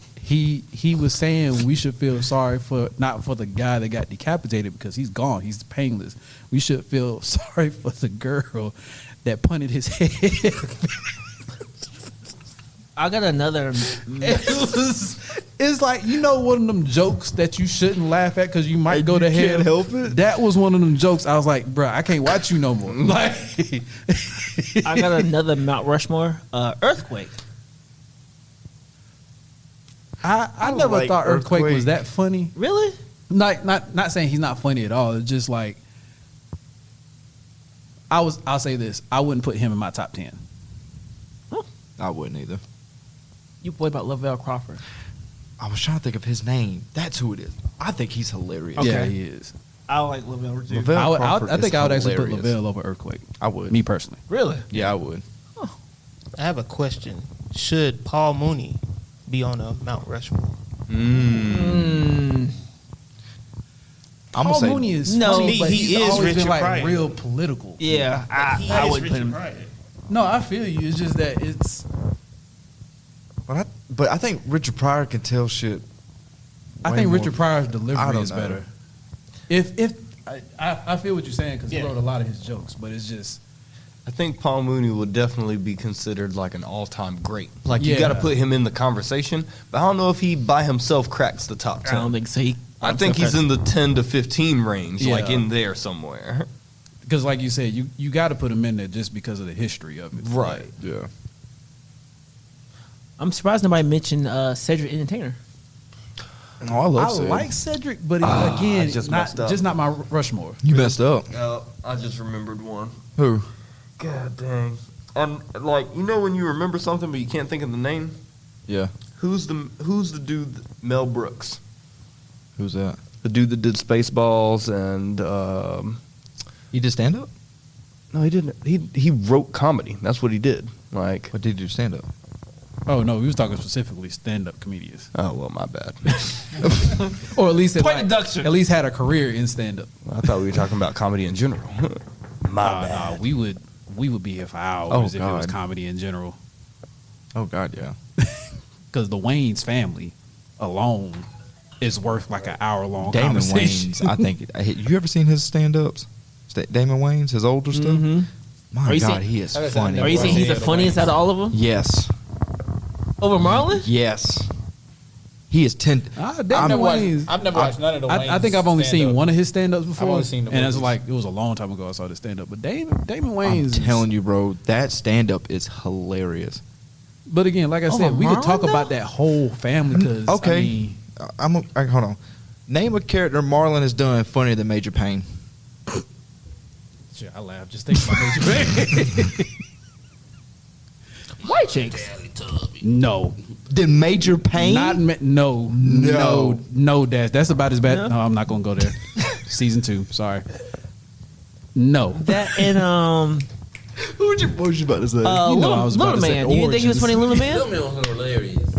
he was saying we should feel sorry for not for the guy that got decapitated because he's gone, he's painless. We should feel sorry for the girl that punted his head. I got another. It's like, you know, one of them jokes that you shouldn't laugh at because you might go to hell. can't help it. That was one of them jokes. I was like, bruh, I can't watch you no more. Like, I got another Mount Rushmore. Earthquake. I never like thought Earthquake was Earthquake. that funny. Really? Not saying he's not funny at all. It's just like I'll say this. I wouldn't put him in my top 10. I wouldn't either. You boy about Lavelle Crawford. I was trying to think of his name. That's who it is. I think he's hilarious. Okay. Yeah, he is. I like Lavelle too. Lavelle I Crawford think is I would actually put hilarious. Lavelle over Earthquake. I would. Me personally. Really? Yeah, I would. I have a question. Should Paul Mooney be on a Mount Rushmore? I'm Paul gonna say Mooney is No, funny, he but he's is always been Richard like Pryor. real political. Yeah, I wouldn't put him. No, I feel you. It's just that it's. But I think Richard Pryor can tell shit. I way think more- Richard Pryor's I delivery don't is know. better. If I feel what you're saying because Yeah. he wrote a lot of his jokes, but it's just I think Paul Mooney would definitely be considered like an all-time great. Like you Yeah. got to put him in the conversation, but I don't know if he by himself cracks the top 10. I don't think so. I think he's in the 10 to 15 range, like Yeah. in there somewhere. because, like you said, you got to put him in there just because of the history of it. Right. Yeah. I'm surprised nobody mentioned Cedric the Entertainer. Oh, I love I Sid. like Cedric, but again, just not messed up. just not my Rushmore. You messed up. I just remembered one. Who? God dang. And like, you know when you remember something but you can't think of the name? Yeah. Who's the dude Mel Brooks? Who's that? The dude that did Spaceballs and He did stand up? no, he didn't. He wrote comedy. That's what he did. Like, What did he do stand up? Oh no, we was talking specifically stand-up comedians, oh well, my bad. or at least Point deduction. at least had a career in stand-up. I thought we were talking about comedy in general. My bad. Nah, we would be here for hours Oh, if it was God. comedy in general. Oh God, yeah. Because the Wayne's family alone is worth like an hour-long Damon conversation. Wayans. I think. You ever seen his stand-ups? Damon Wayans, his older stuff. Mm-hmm. My Are you God, saying- he is I guess funny. Are you saying he's the Yeah, the funniest out of all of them? Yes. Over Marlon? Yes. He is 10. Damon Wayans. I've never watched none of the I think I've only seen stand-up. one of his stand-ups before, only seen the and it's movies. like it was a long time ago I saw the stand-up. But Damon I'm Wayans, telling you, bro, that stand-up is hilarious. But again, like I Over said, we could talk Marlon, about that whole family. Because Okay. I mean, Hold on. Name a character Marlon has done funnier than Major Payne. shit, I laugh just thinking about Major Payne. White chicks. No, Then Major Payne? no, Dash. That's about as bad. No? No, I'm not gonna go there. Season 2. Sorry. No. That and What was you about to say? know I was about Little to say Man. Do you think he was Origins. funny, Little Man? Little Man was hilarious.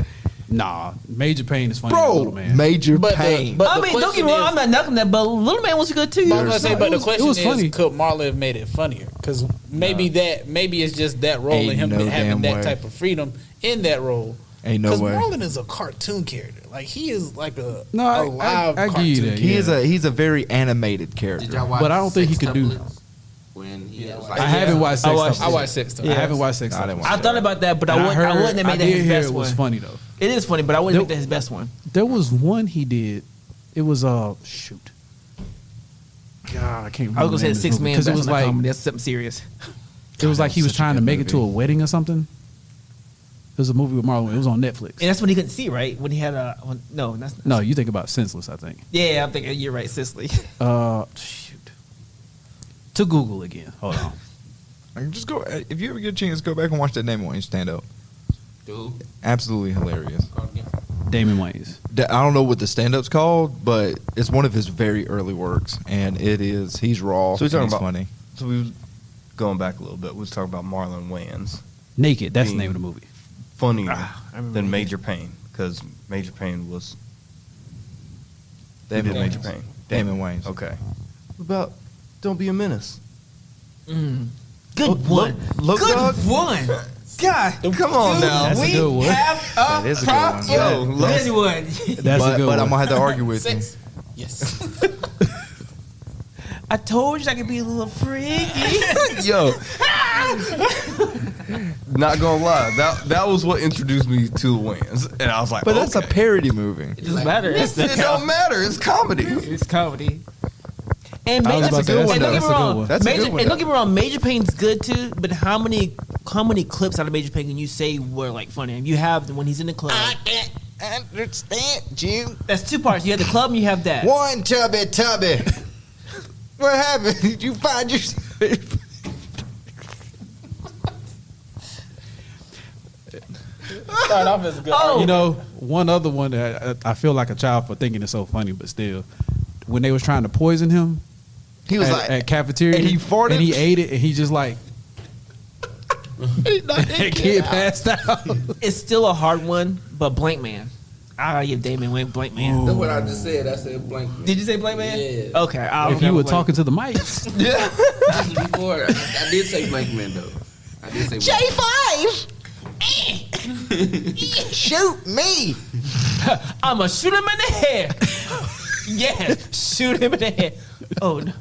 Nah, Major Pain is funny. Than Little Bro, Man. Major But pain. I mean, don't get me wrong. I'm not knocking that, but Little Man was good too. But I'm gonna say, but the it question was is, funny. could Marlon have made it funnier? Because maybe it's just that role Ain't and him no having damn that way. type of freedom in that role. Ain't no way. Marlon is a cartoon character. Like he is like a No, live I give you cartoon. that. He's a very animated Did character. y'all watch But I don't think he could do- Sextuplets? When he was like, I haven't watched Sex watched I Tuplets. watched Sex Tuplets. I haven't watched Sex I didn't Tuplets. watch I thought about that, but And I wouldn't have made that did his hear best it was one. funny though. It is funny, but I wouldn't make that his best one. There was one he did. It was shoot. God, I can't remember. I was gonna say the the Six Man because it was like comedy. That's something serious. it was like he was such a trying to good make it to a movie. wedding or something. It was a movie with Marlon. It was on Netflix. And that's when he couldn't see, right? When he had no, that's No, you think about Senseless, I think. Yeah, I'm thinking you're right, Cicely. Shoot. To Google again. Hold on. I can just go. If you ever get a chance, go back and watch that Damon Wayans stand up. dude, Absolutely hilarious. Damon Wayans. I don't know what the stand up's called, but it's one of his very early works, and he's raw. So we're talking and he's about funny. So we was going back a little bit. We was talking about Marlon Wayans Naked. That's the Being- name of the movie. funnier I remember than he Major Pain because Major Pain was Damon did Major Wayans. Pain. Damon Wayans. Okay. What about Don't Be a Menace? Good Look- one. look, Good dog. one. God, Come on now. That's a we good one. have That a is a good one. problem. Yo, let's- Good one. That's a good But one. I'm gonna have to argue with you. Sex. Yes. I told you I could be a little freaky. Yo. Not gonna lie, that was what introduced me to the Wayans, and I was like, But that's a okay. parody movie. It doesn't matter. It don't matter. It's comedy. It's comedy. And I was Major, about to say, and that's don't a get me good wrong, one. That's a Major, good one, and don't though. get me wrong, Major Payne's good too. But how many clips out of Major Payne can you say were like funny? You have when he's in the club. can't understand you. That's two parts. You have the club and you have that. One tubby. What happened? Did you find your? Start off as a good. Oh, You know, one other one that I feel like a child for thinking it's so funny, but still, when they was trying to poison him He was at, like, at cafeteria, and he farted? and he ate it, and he just like, that kid passed out. it's still a hard one, but Blank Man. I gotta give Damon Wayne Blank Man. That's what I just said. I said blank. Man. Did you say Blank Man? Yeah. Okay. I'll If you go were Blank. talking to the mic, This is before I did say blank man though. I did say blank. shoot me. I'ma shoot him in the head. Yes, shoot him in the head. Oh no.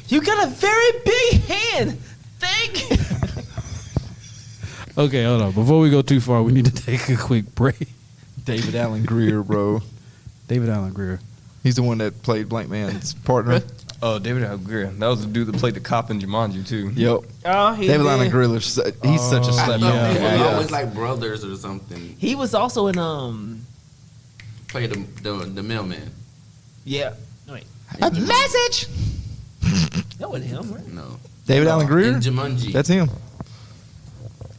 You got a very big hand. Thank you. okay, hold on. Before we go too far, we need to take a quick break. David Allen Greer, bro. David Allen Greer. He's the one that played Blank Man's partner. Oh, David Al Greer. That was the dude that played the cop in Jumanji too. Yep. Oh, he David did. Allen Greer. He's such a I slap. thought Yeah. they were Yeah. always like brothers or something. He was also in Play the mailman. yeah. No, wait. A message. That wasn't him, right? No. David Allen Greer. In Jumanji. That's him.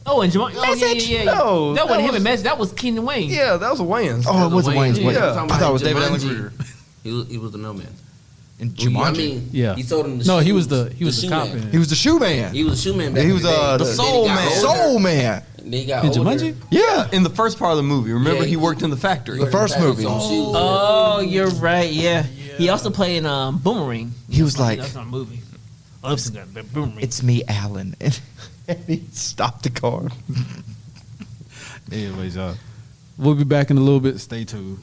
Oh, and Jamal. Oh, yeah. No, that that wasn't him was- and Message. That was Keenan Wayne. Yeah, that was a Wayans. Oh, it wasn't Wayne's. Yeah. Wayne. I'm talking I thought it was about David Allen Jumanji. Greer. He was the mailman. In I Jumanji. mean, Yeah. he sold him the No, he shoes. was the shoe cop. man. He was the shoe man. He was a shoe man back He in was the day. the Then he soul got man. older, Soul man. and then he got In older. Jumanji? Yeah. In the first part of the movie, remember Yeah, he worked in the factory. The first movie. Oh, you're right. Yeah. He also played in Boomerang. He was like, That's not a movie. Oh, this is good. Boomerang. "It's me, Alan," and he stopped the car. Anyways, we'll be back in a little bit. Stay tuned.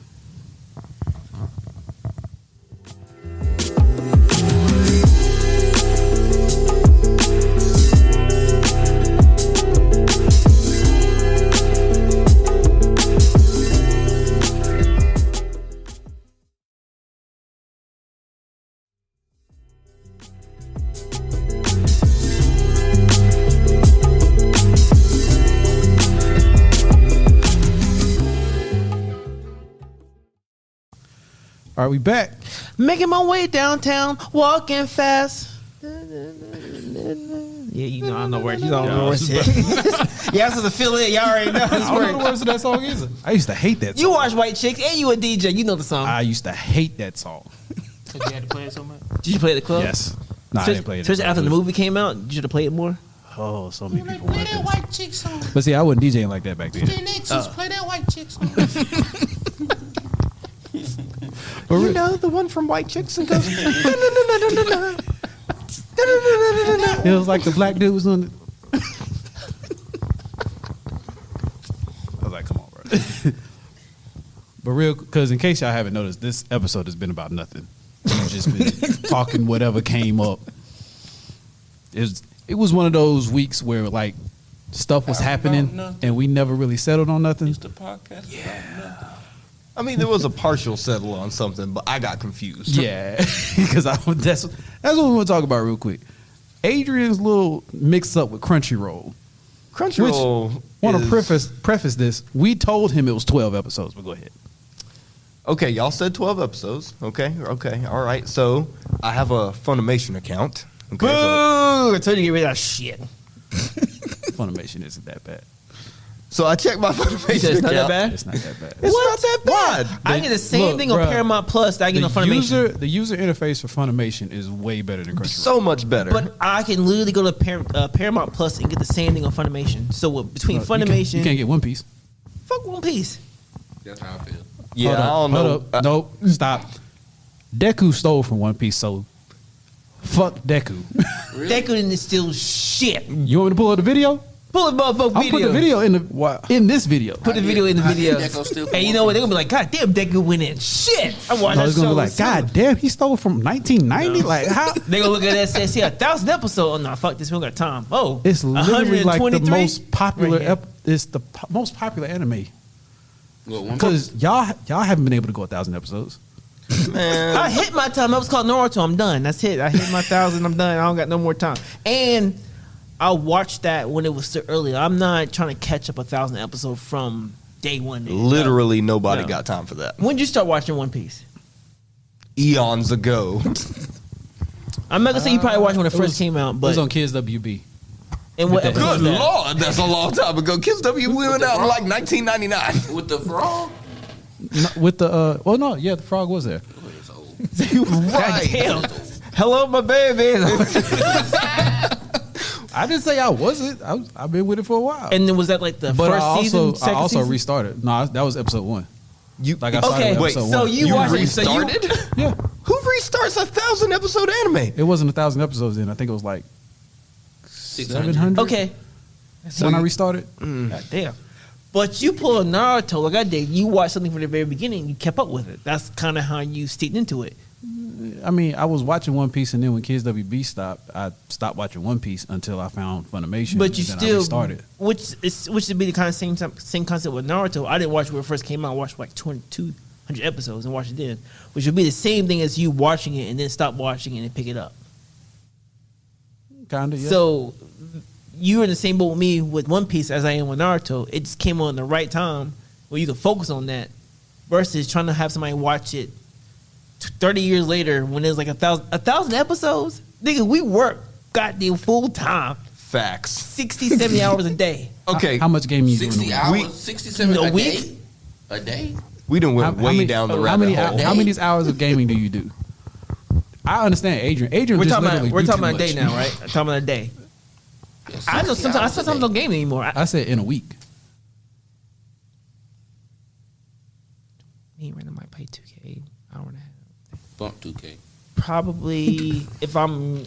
All right, we back. Making my way downtown, walking fast. Yeah, you know I know where. You don't know where it's at. Yeah, this is a fill in. Y'all already know I this don't know the word. words of that song either. I used to hate that song. You watch White Chicks and you a DJ. You know the song. I used to hate that song. Did you had to play it so much? Did you play at the club? Yes. No, I Especially didn't play it. especially after the movie came out. You should have played it more. Oh, so many people Play want that this. white chick song. But see, I wasn't DJing like that back then. Alexis, play that white chick song. You know the one from White Chicks and goes. It was like the black dude was on. I was like, come on, bro. But real, because in case y'all haven't noticed, this episode has been about nothing. We've just been talking whatever came up. It was one of those weeks where like stuff was happening and we never really settled on nothing. It's the podcast. Yeah. I mean, there was a partial settle on something, but I got confused. Yeah, because that's what we want to talk about real quick. Adrian's little mix up with Crunchyroll. Crunchyroll. Want to preface this? We told him it was 12 episodes, but go ahead. Okay, y'all said 12 episodes. Okay, all right. So I have a Funimation account. Okay, so Boo! I told you to get rid of that shit. Funimation isn't that bad. So I checked my Funimation It's not that account. bad? It's not that bad. It's not that bad. I get the same Look, thing on bruh, Paramount Plus that I get on Funimation. The user interface for Funimation is way better than Crunchyroll. So much better. But I can literally go to Paramount Plus and get the same thing on Funimation. So between Funimation, you can't get One Piece. fuck One Piece. That's how I feel. yeah, I don't know. Hold up. Nope. Stop. Deku stole from One Piece, so fuck Deku. Deku didn't steal shit. You want me to pull up the video? Pull the motherfucking I'll video. put the video in this video. Put the video in the video. Deku steal from And you know what? They're gonna be like, God damn, Deku went in. Shit. I watched No, that it's gonna show. be like, God damn, he stole from 1990. Like how? They gonna look at that and say, see, 1,000 episodes. Oh no, fuck this. We don't got time. Oh, It's literally like the 123? most popular. Right here. It's the most popular anime Well, one because y'all haven't been able to go 1,000 episodes. Man, I hit my time. I was called Naruto. I'm done. That's it. I hit my 1,000. I'm done. I don't got no more time. And I watched that when it was still early. I'm not trying to catch up 1,000 episodes from day one. literally nobody No. got time for that. When did you start watching One Piece? Eons ago. I'm not gonna say you probably watched when it It first was- came out, It but was on Kids WB. and what Good episode Good was that? Lord, that's a long time ago. Kids W went out in like 1999. with the frog. With the the frog was there. God Right. damn. Hello, my baby. I didn't say I wasn't. I've been with it for a while. And then was that like the but first season? I Second also season? restarted. No, that was episode 1. You Like I started Okay, with wait, episode so 1. you watched it. So you restarted? Yeah, Who restarts 1,000 episode anime? it wasn't 1,000 episodes in. I think it was like 700. okay? when I restarted. God damn. But you pull a Naruto like I did. You watched something from the very beginning. You kept up with it. That's kind of how you steeped into it. I mean, I was watching One Piece, and then when Kids WB stopped, I stopped watching One Piece until I found Funimation. But you and then I still restarted. which would be the kind of same concept with Naruto. I didn't watch it when it first came out. I watched like 200 episodes and watched it then, which would be the same thing as you watching it and then stop watching it and pick it up. Kinda, yeah. So you're in the same boat with me with One Piece as I am with Naruto. It just came on the right time where you can focus on that versus trying to have somebody watch it 30 years later when there's like 1,000 episodes. Nigga, we work goddamn full time, Facts. 60, 70 hours a day. Okay, How much game you doing? 60 a hours, We- 67 A a week? day. A day. we done week? went way down the rabbit hole. How many hours of gaming do you do? I understand Adrian. Adrian We're just talking literally about do too a day much. now, right? We're talking about a day. Yeah, I know 60 sometimes I hours a sometimes day. don't game anymore. I I said in a week. me and Random might play 2K hour and a half. Bump 2K. Probably if I'm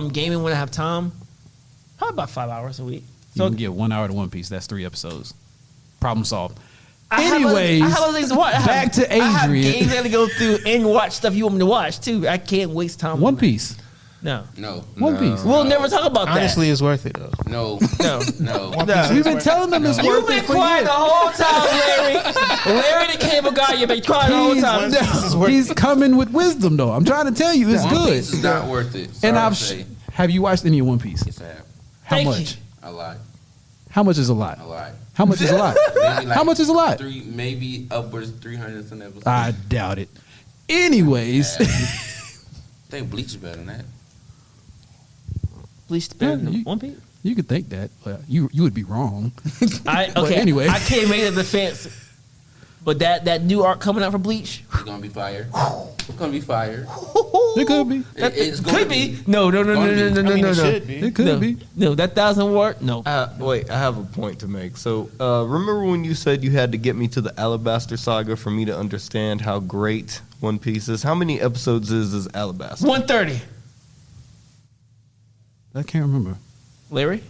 gaming when I have time, probably about 5 hours a week. You can get 1 hour to One Piece. That's 3 episodes. Problem solved. I have Anyways, other things to watch. back to I have Adrian. games I got to go through and watch stuff you want me to watch too. I can't waste time. One on that. Piece. No, No. One no, Piece. we'll never talk about Honestly, it's worth it though. No. that. No. No, We've been telling them it's You've worth been it for quiet the years. whole time, Larry. Larry the cable guy. You've been quiet the whole time. He's coming with wisdom, though. I'm trying to tell you, it's One good. Piece is not worth it. Sorry And to I've say. have you watched any of One Piece? Yes, I have. How Thank much? you. A lot. How much is a lot? A lot. How much is a lot? Maybe like How much is a lot? Maybe upwards 300 some episodes. I doubt it. Anyways, I think Bleach is better than that. Bleach better Yeah, than you- One Piece. you could think that, but you would be wrong. Okay. But anyway. I can't make the defense. But that new arc coming out for Bleach, gonna be fire. It's gonna be fire. It could be. It's gonna Could be. No. It should be. It could be. No, that 1,000 watt. No. Wait, I have a point to make. So, remember when you said you had to get me to the Alabaster Saga for me to understand how great One Piece is? How many episodes is Alabaster? 130. I can't remember. Larry?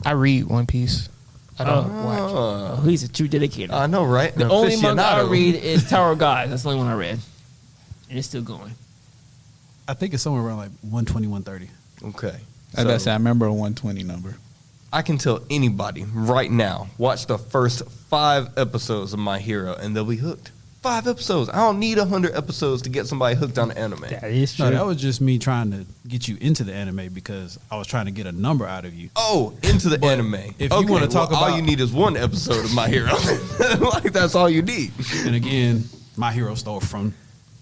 I read One Piece. I don't watch. Oh, he's a true dedicator. I know, right? The An only manga I aficionado. read is Tower of God. That's the only one I read. And it's still going. I think it's somewhere around like 120, 130. Okay. I gotta say, I remember a 120 number. I can tell anybody right now, watch the first 5 episodes of My Hero, and they'll be hooked. 5 episodes. I don't need 100 episodes to get somebody hooked on anime. That is No, that was just me trying to get you into the anime because I was trying to get a number out of you. Oh, into the anime. if you wanna talk all about- you need is 1 episode of My Hero. Like, that's all you need. And again, My Hero stole from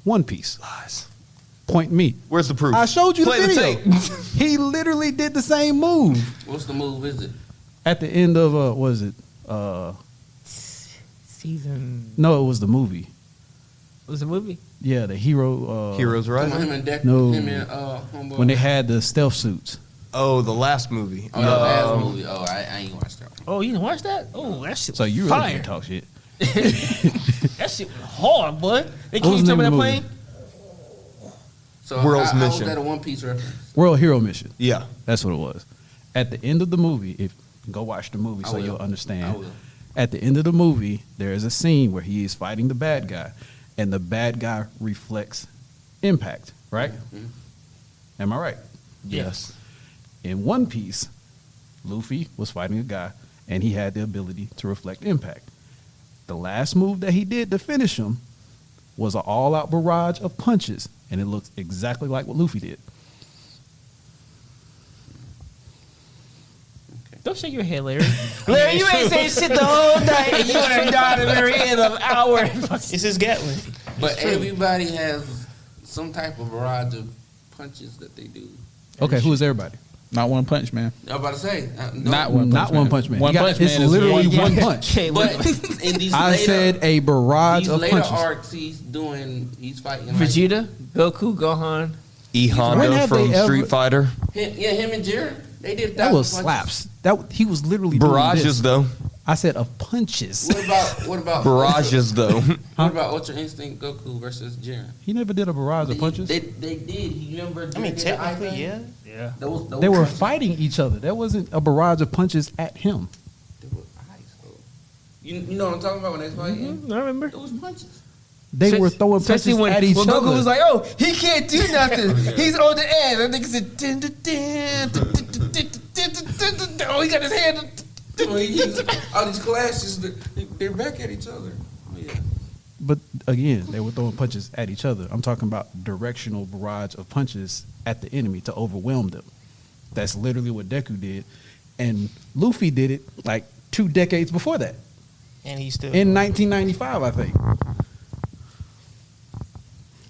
One Piece. Lies. Point me. Where's the proof? I showed you Play the video. tape. He literally did the same move What's the move? Is it? at the end of what was it? season. No, it was the movie. What was the movie? Yeah, the hero. Heroes Come on, Rising? him and Deck. No. Him and homeboy. When they had the stealth suits. Oh, the last movie. Oh, the last movie. Oh, I ain't watched that one. Oh, you didn't watch that? Oh, that shit. So you really fire. can't talk shit. That shit was hard, boy. They What was came the to me name that of the plane. So World's how was Mission. that a One Piece reference? World Hero Mission. Yeah. That's what it was. At the end of the movie, if go watch the movie I so will. you'll understand. I will. At the end of the movie, there is a scene where he is fighting the bad guy, and the bad guy reflects impact, right? Mhm. Am I right? Yes. In One Piece, Luffy was fighting a guy, and he had the ability to reflect impact. The last move that he did to finish him was an all-out barrage of punches, and it looks exactly like what Luffy did. Don't shake your head, Larry. Larry, you ain't saying shit the whole night, and you would have died at the very end of an hour. It's his Gatling. But everybody has some type of barrage of punches that they do. Okay, who is everybody? Not One Punch Man. I was about to say. Not One Punch Not Man. One Punch Man. One You got- Punch it's Man is literally one- one punch. Okay, But look. in these I later, said a barrage these of later punches. arcs, he's fighting. Like, Vegeta, Goku, Gohan. E When Honda have from they ever- Street Fighter. him and Jared, they did That was 1,000 slaps. That he was literally doing Barrages, this. though. I said of punches. What about Barrages, though. What about Ultra Instinct Goku versus Jiren? He never did a barrage of punches. They did. You remember? I mean, Jiren did the eye technically, thing? yeah. Those They were punches, fighting each other. There wasn't a barrage of punches at him. They were eyes. Though. You know what I'm talking about when they fighting? I remember. Those punches. They were throwing Especially punches when, at each when other. Goku was like, "Oh, he can't do nothing. He's on the edge." I think it's a oh, he got his hand. All these clashes, they're back at each other. Oh, yeah. But again, they were throwing punches at each other. I'm talking about directional barrage of punches at the enemy to overwhelm them. That's literally what Deku did. And Luffy did it like 2 decades before that. And he's still In 1995, I think.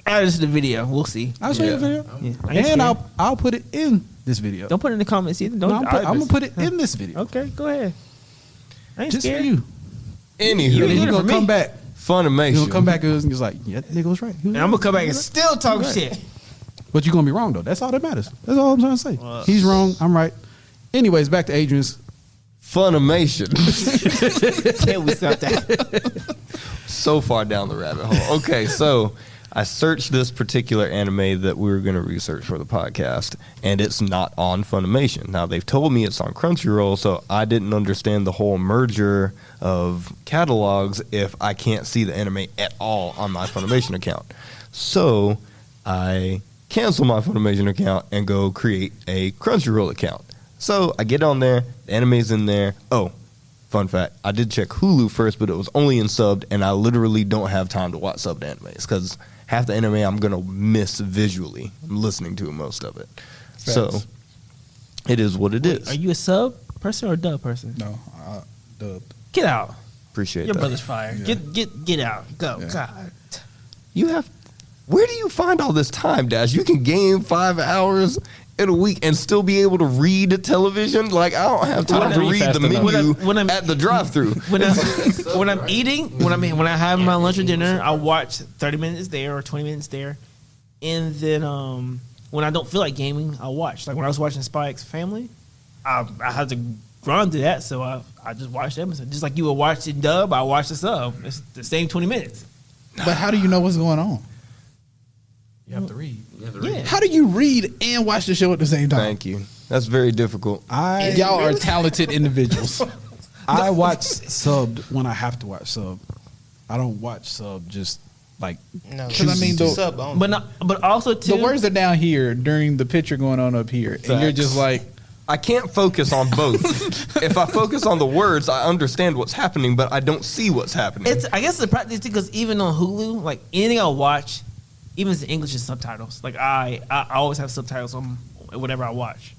Add this to the video. We'll see. I'll show you the video. Yeah, I ain't And scared. I'll put it in this video. Don't put it in the comments either. No, Don't. I'm going to put it in this video. Okay, go ahead. I ain't Just scared. for you. Anywho, And then doing you're it for going to me. come back. Funimation. You're going to come back and he's like, yeah, that nigga was right. And I'm gonna come back and still talk Right. shit. But you're going to be wrong, though. That's all that matters. That's all I'm trying to say. He's wrong. I'm right. Anyways, back to Adrian's. Funimation. Can't we stop that? So far down the rabbit hole. Okay, so I searched this particular anime that we were going to research for the podcast, and it's not on Funimation. Now, they've told me it's on Crunchyroll, so I didn't understand the whole merger of catalogs if I can't see the anime at all on my Funimation account. So I cancel my Funimation account and go create a Crunchyroll account. So I get on there, the anime's in there. Oh, fun fact, I did check Hulu first, but it was only in subbed, and I literally don't have time to watch subbed animes because half the anime I'm going to miss visually. I'm listening to most of it. So it is what it is. Are you a sub person or a dub person? No, dubbed. Get out. Appreciate Your that. brother's fire. Yeah. Get out. Go. Yeah. God. You have. Where do you find all this time, Dash? You can game 5 hours in a week and still be able to read television. Like I don't have time to read the menu at the drive-through. When I'm eating, when I have my lunch or dinner, I watch 30 minutes there or 20 minutes there, and then when I don't feel like gaming, I watch. Like when I was watching Spy X Family, I had to run through that, so I just watched the episode. Just like you would watch the dub, I watch the sub. It's the same 20 minutes. But how do you know what's going on? You have to read. Yeah. How do you read and watch the show at the same time? Thank you. That's very difficult. Y'all are talented individuals. I watch subbed when I have to watch sub. I don't watch sub just like No, 'Cause I mean, the- sub only. But also too, The words are down here during the picture going on up here, and you're Facts. just like, I can't focus on both. If I focus on the words, I understand what's happening, but I don't see what's happening. I guess the practice too, because even on Hulu, like anything I watch, even if it's English is subtitles. Like I always have subtitles on whatever I watch.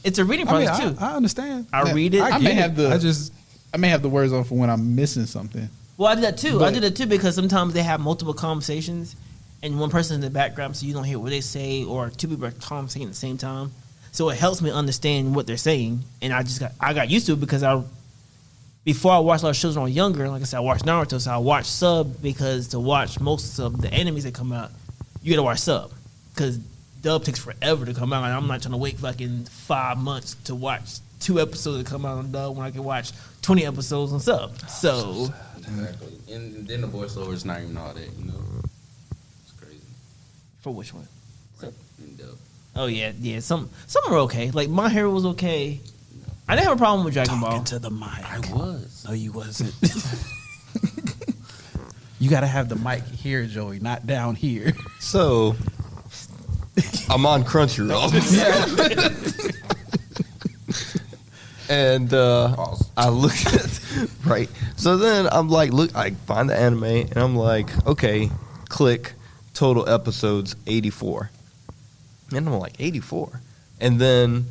It's a reading process too. I understand. I read it. I may have the I I may have the words on for when I'm missing something. Well, I did that too. I But- did it too because sometimes they have multiple conversations, and one person in the background, so you don't hear what they say, or two people are conversating at the same time. So it helps me understand what they're saying, and I got used to it because before I watched a lot of shows when I was younger. Like I said, I watched Naruto, so I watched sub because to watch most of the animes that come out, you gotta watch sub because dub takes forever to come out, and I'm not trying to wait fucking 5 months to watch 2 episodes that come out on dub when I can watch 20 episodes on sub. So. Exactly. And then the voiceover is not even all that, you know. It's crazy. For which one? Like, in dub. Oh yeah. Some are okay. Like My Hero was okay. I didn't have a problem with Dragon Ball. to the mic. I was. No, you wasn't. You got to have the mic here, Joey, not down here. So, I'm on Crunchyroll. And I look at, right. So then I'm like, look, I find the anime, and I'm like, okay, click, total episodes 84. And I'm like, 84? And then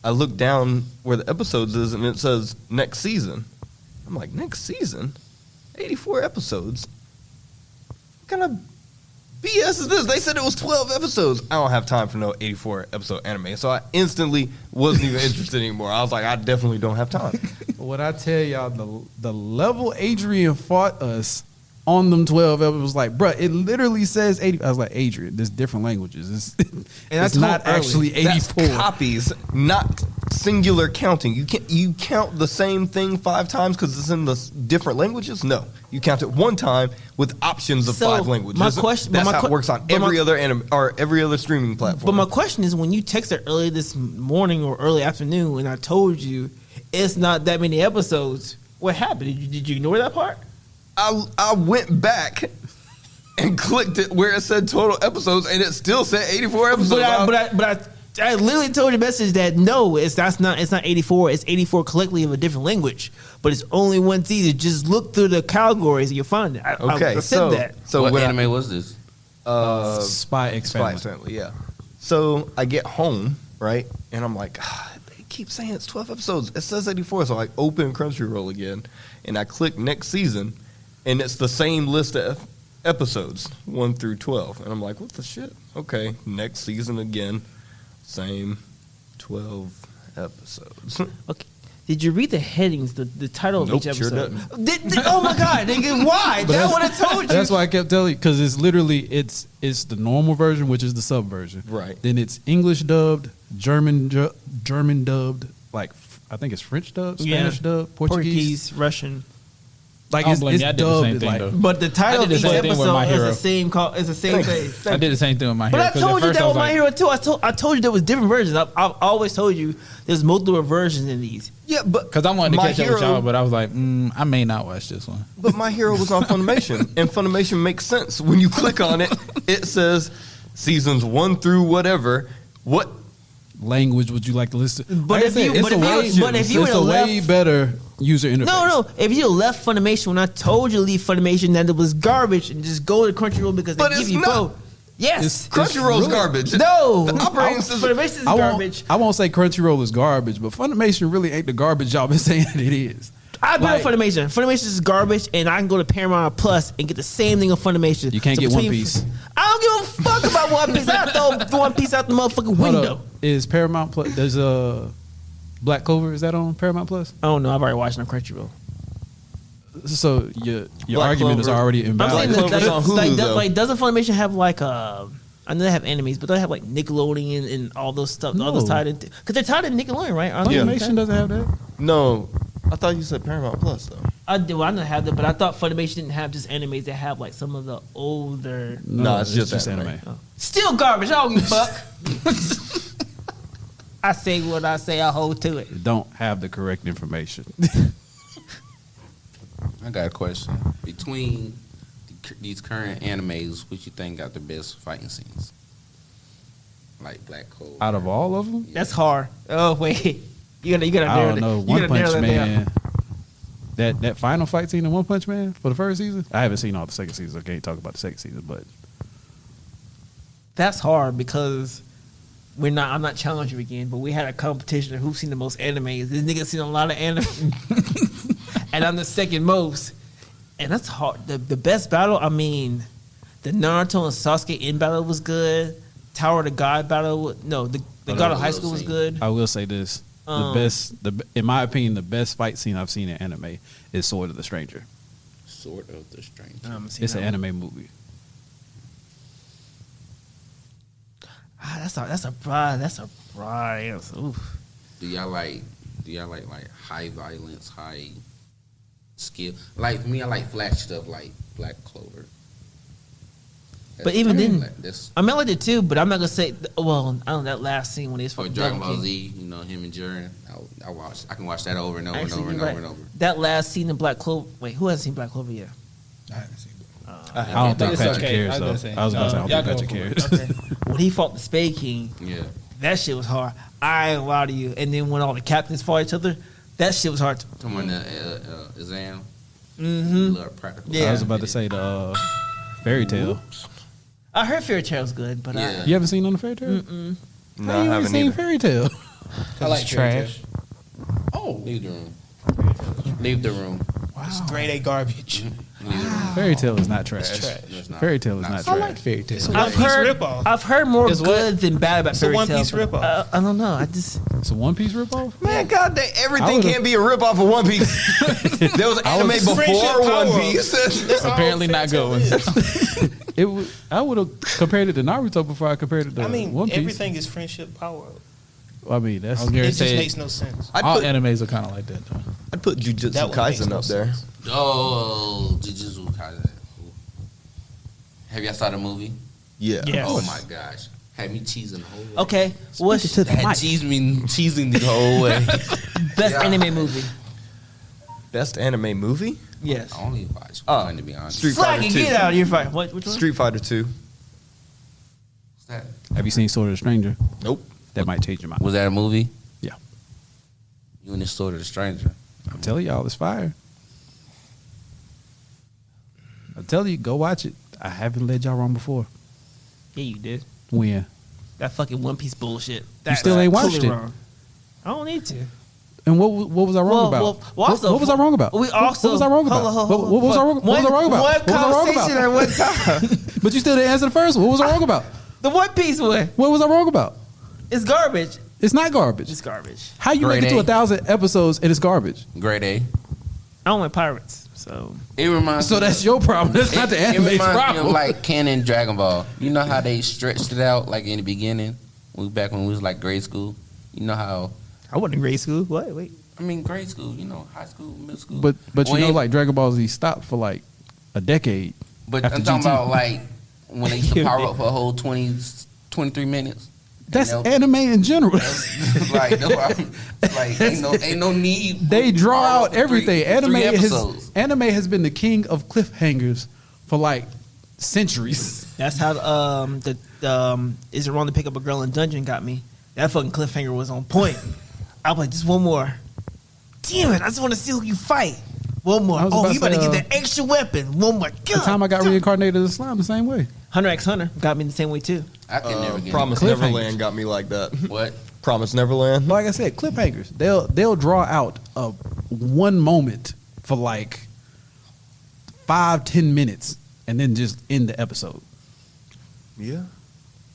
I look down where the episodes is, and it says next season. I'm like, next season? 84 episodes? What kind of BS is this? They said it was 12 episodes. I don't have time for no 84 episode anime. So I instantly wasn't even interested anymore. I was like, I definitely don't have time. What I tell y'all, the level Adrian fought us on them 12 episodes was like, bruh, it literally says 80. I was like, Adrian, there's different languages. It's not actually 84. That's copies, not singular counting. You count the same thing 5 times because it's in the different languages? No. You count it 1 time with options of 5 languages. My question, That's how it works on every other anime or every other streaming platform. But my question is, when you texted early this morning or early afternoon, and I told you it's not that many episodes, what happened? Did you ignore that part? I went back and clicked it where it said total episodes, and it still said 84 episodes. But I literally told you a message that no, it's not 84. It's 84 collectively of a different language, but it's only one season. Just look through the categories and you'll find it. I said that. So what anime was this? Spy X Family. Spy Family, yeah. So I get home, right, and I'm like, they keep saying it's 12 episodes. It says 84, so I open Crunchyroll again, and I click next season, and it's the same list of episodes, 1 through 12. And I'm like, what the shit? Okay, next season again, same 12 episodes. Okay. Did you read the headings, the title Nope, of each sure episode? Oh my god, nigga, why? But That's what I told you. That's why I kept telling you, because it's literally it's the normal version, which is the sub version. Right. Then it's English dubbed, German dubbed, like I think it's French dubbed, Spanish dubbed, Portuguese. Russian. Like I don't it's blame you. I did the dubbed same thing, like. though. But the title I of did each the same thing with My episode is Hero. the same it's the same thing. I did the same thing with My But Hero. I 'cause at told you first that I with was My like, Hero too. I told you there was different versions. I've always told you there's multiple versions in these. Yeah, but Because I wanted to My catch up with Hero- y'all, but I was like, I may not watch this one. But My Hero was on Funimation, and Funimation makes sense. When you click on it, it says seasons 1 through whatever. What? Language would you like to listen? But if you- but if you it's would've a way left- better user interface. No. If you left Funimation when I told you to leave Funimation that it was garbage and just go to Crunchyroll because they But give it's you not. both. Yes. It's Crunchyroll's really- garbage. No. The operating system. Funimation is I garbage. won't say Crunchyroll is garbage, but Funimation really ain't the garbage y'all been saying it is. I've been on Like- Funimation. Funimation is garbage, and I can go to Paramount Plus and get the same thing on Funimation. You can't So get One between- Piece. I don't give a fuck about One Piece. I throw One Piece out the motherfucking Hold window. up. Is Paramount Plus? There's Black Clover. Is that on Paramount Plus? I don't know. I've already watched it on Crunchyroll. So your Black argument is Clover. already I'm invalid. saying Black Clover's on Hulu, though. like, doesn't Funimation have like I know they have animes, but they have like Nickelodeon and all those stuff. All those No. tied into because they're tied in Nickelodeon, right? Aren't they? Funimation doesn't have that. No, I thought you said Paramount Plus though. I do. I know they have that, but I thought Funimation didn't have just animes. They have like some of the older. No, it's just anime. Oh. Still garbage. I don't give a fuck. I say what I say. I hold to it. They don't have the correct information. I got a question. Between these current animes, which you think got the best fighting scenes? Like Black Clover. Out of all of them, That's hard. Oh wait, you gotta I narrow don't know. that. You One gotta narrow Punch that down. Man. That final fight scene in One Punch Man for the first season. I haven't seen all the second season. I can't talk about the second season, but That's hard because I'm not challenging you again, but we had a competition of who's seen the most animes. This nigga seen a lot of anime, and I'm the second most. And that's hard. The best battle, I mean, the Naruto and Sasuke in battle was good. Tower of the God battle, the God of High School was good. I will say this: in my opinion, the best fight scene I've seen in anime is Sword of the Stranger. Sword of the Stranger. It's an anime movie. That's a broad answer. Oof. Do y'all like high violence, high skill? Like for me, I like flash stuff like Black Clover. But even then, that's I mean, I liked it too. But I'm not gonna say. Well, I don't know that last scene when he's for fucking Dragon Devil Ball King. Z. You know him and Jiren. I can watch that over and over Actually, and over and you're over right. and over. That last scene in Black Clover. Wait, who hasn't seen Black Clover yet? I haven't seen it. I don't think It's Patrick okay. cares I was though. gonna say. I was about to say I don't Y'all think go Patrick for it. cares. Okay. When he fought the Spade King, Yeah. that shit was hard. I ain't lie to you. And then when all the captains fought each other, that shit was hard. Come on, exam. Mm-hmm. Love practical. Yeah. I was about to say the Fairy Tale. I heard Fairy Tale's good, but Yeah. You haven't seen on the Fairy Tale? Mm-mm. No, How I you ain't haven't seen either. Fairy Tale. I like trash. Oh, Leave the room. Leave the room. It's grade A garbage. Leave the room. Fairy Tale is not trash. Trash. It's not. Fairy Tale is Not not I trash. like fairy tales. One I've Piece heard, ripoff. I've heard more It's what? good than bad about It's a Fairy One Tale. Piece but, ripoff. I don't know. I just It's a One Piece ripoff? Man, God, I everything would've- can't be a ripoff of One Piece. There was anime Friendship before One power. Piece. That's all Apparently not Fairy Tail going. is. I would have compared it to Naruto before I compared it to I mean, One Piece. everything is friendship power. I mean, that's I was It gonna just say makes no sense. all animes are kind of like that though. I'd put Jujutsu That one makes Kaisen no up there. sense. Oh, Jujutsu Kaisen. Have y'all saw the movie? Yeah. Yes. Oh my gosh. Had me cheesing the whole way. okay. What's Had cheesing the whole way. best Yeah. anime movie? Best anime movie? Yes. I only watch Oh, one, to be honest. Street Fighter Fucking 2. get out of your fight. What? Which one? Street Fighter 2. What's that? Have you seen Sword of the Stranger? Nope. That might change your mind. Was that a movie? Yeah. You and the Sword of the Stranger. I'm telling y'all, it's fire. I'm telling you, go watch it. I haven't led y'all wrong before. Yeah, you did. When? That fucking One Piece bullshit. That's still ain't totally watched it. wrong. I don't need to. And what was I wrong about? also, what was I wrong about? We also what was I wrong about? Hold on. What was I wrong? What was I wrong about? One What was I wrong conversation at about? one time. But you still didn't answer the first one. What was I wrong about? The One Piece one. What was I wrong about? It's garbage. It's not garbage. It's garbage. How you Grade make it to A. 1,000 episodes and it's garbage? Grade A. I don't like pirates, so It reminds So me that's your problem. That's not the it anime's reminds me problem. of like Canon Dragon Ball. You know how they stretched it out like in the beginning? Back when we was like grade school. You know how I wasn't in grade school. What? Wait. I mean grade school, you know, high school, middle school. But you When- know, like Dragon Ball Z stopped for like a decade. But after I'm talking GT. about like when they used to power up for a whole 23 minutes. That's You know? anime in general. like, no, like ain't no need. They draw power up out for everything. three episodes. Anime has been the king of cliffhangers for like centuries. That's how Is It Wrong to Pick Up a Girl in Dungeon got me. That fucking cliffhanger was on point. I was like, just one more. Damn it! I just want to see who you fight. One more. I was Oh, about you to better say, get that extra weapon. One more. The time I got reincarnated as slime, the same way. Hunter x Hunter got me the same way too. I can never get Promise Cliffhangers. Neverland got me like that. What? Promise Neverland. Like I said, cliffhangers. They'll draw out one moment for like 5-10 minutes and then just end the episode. Yeah.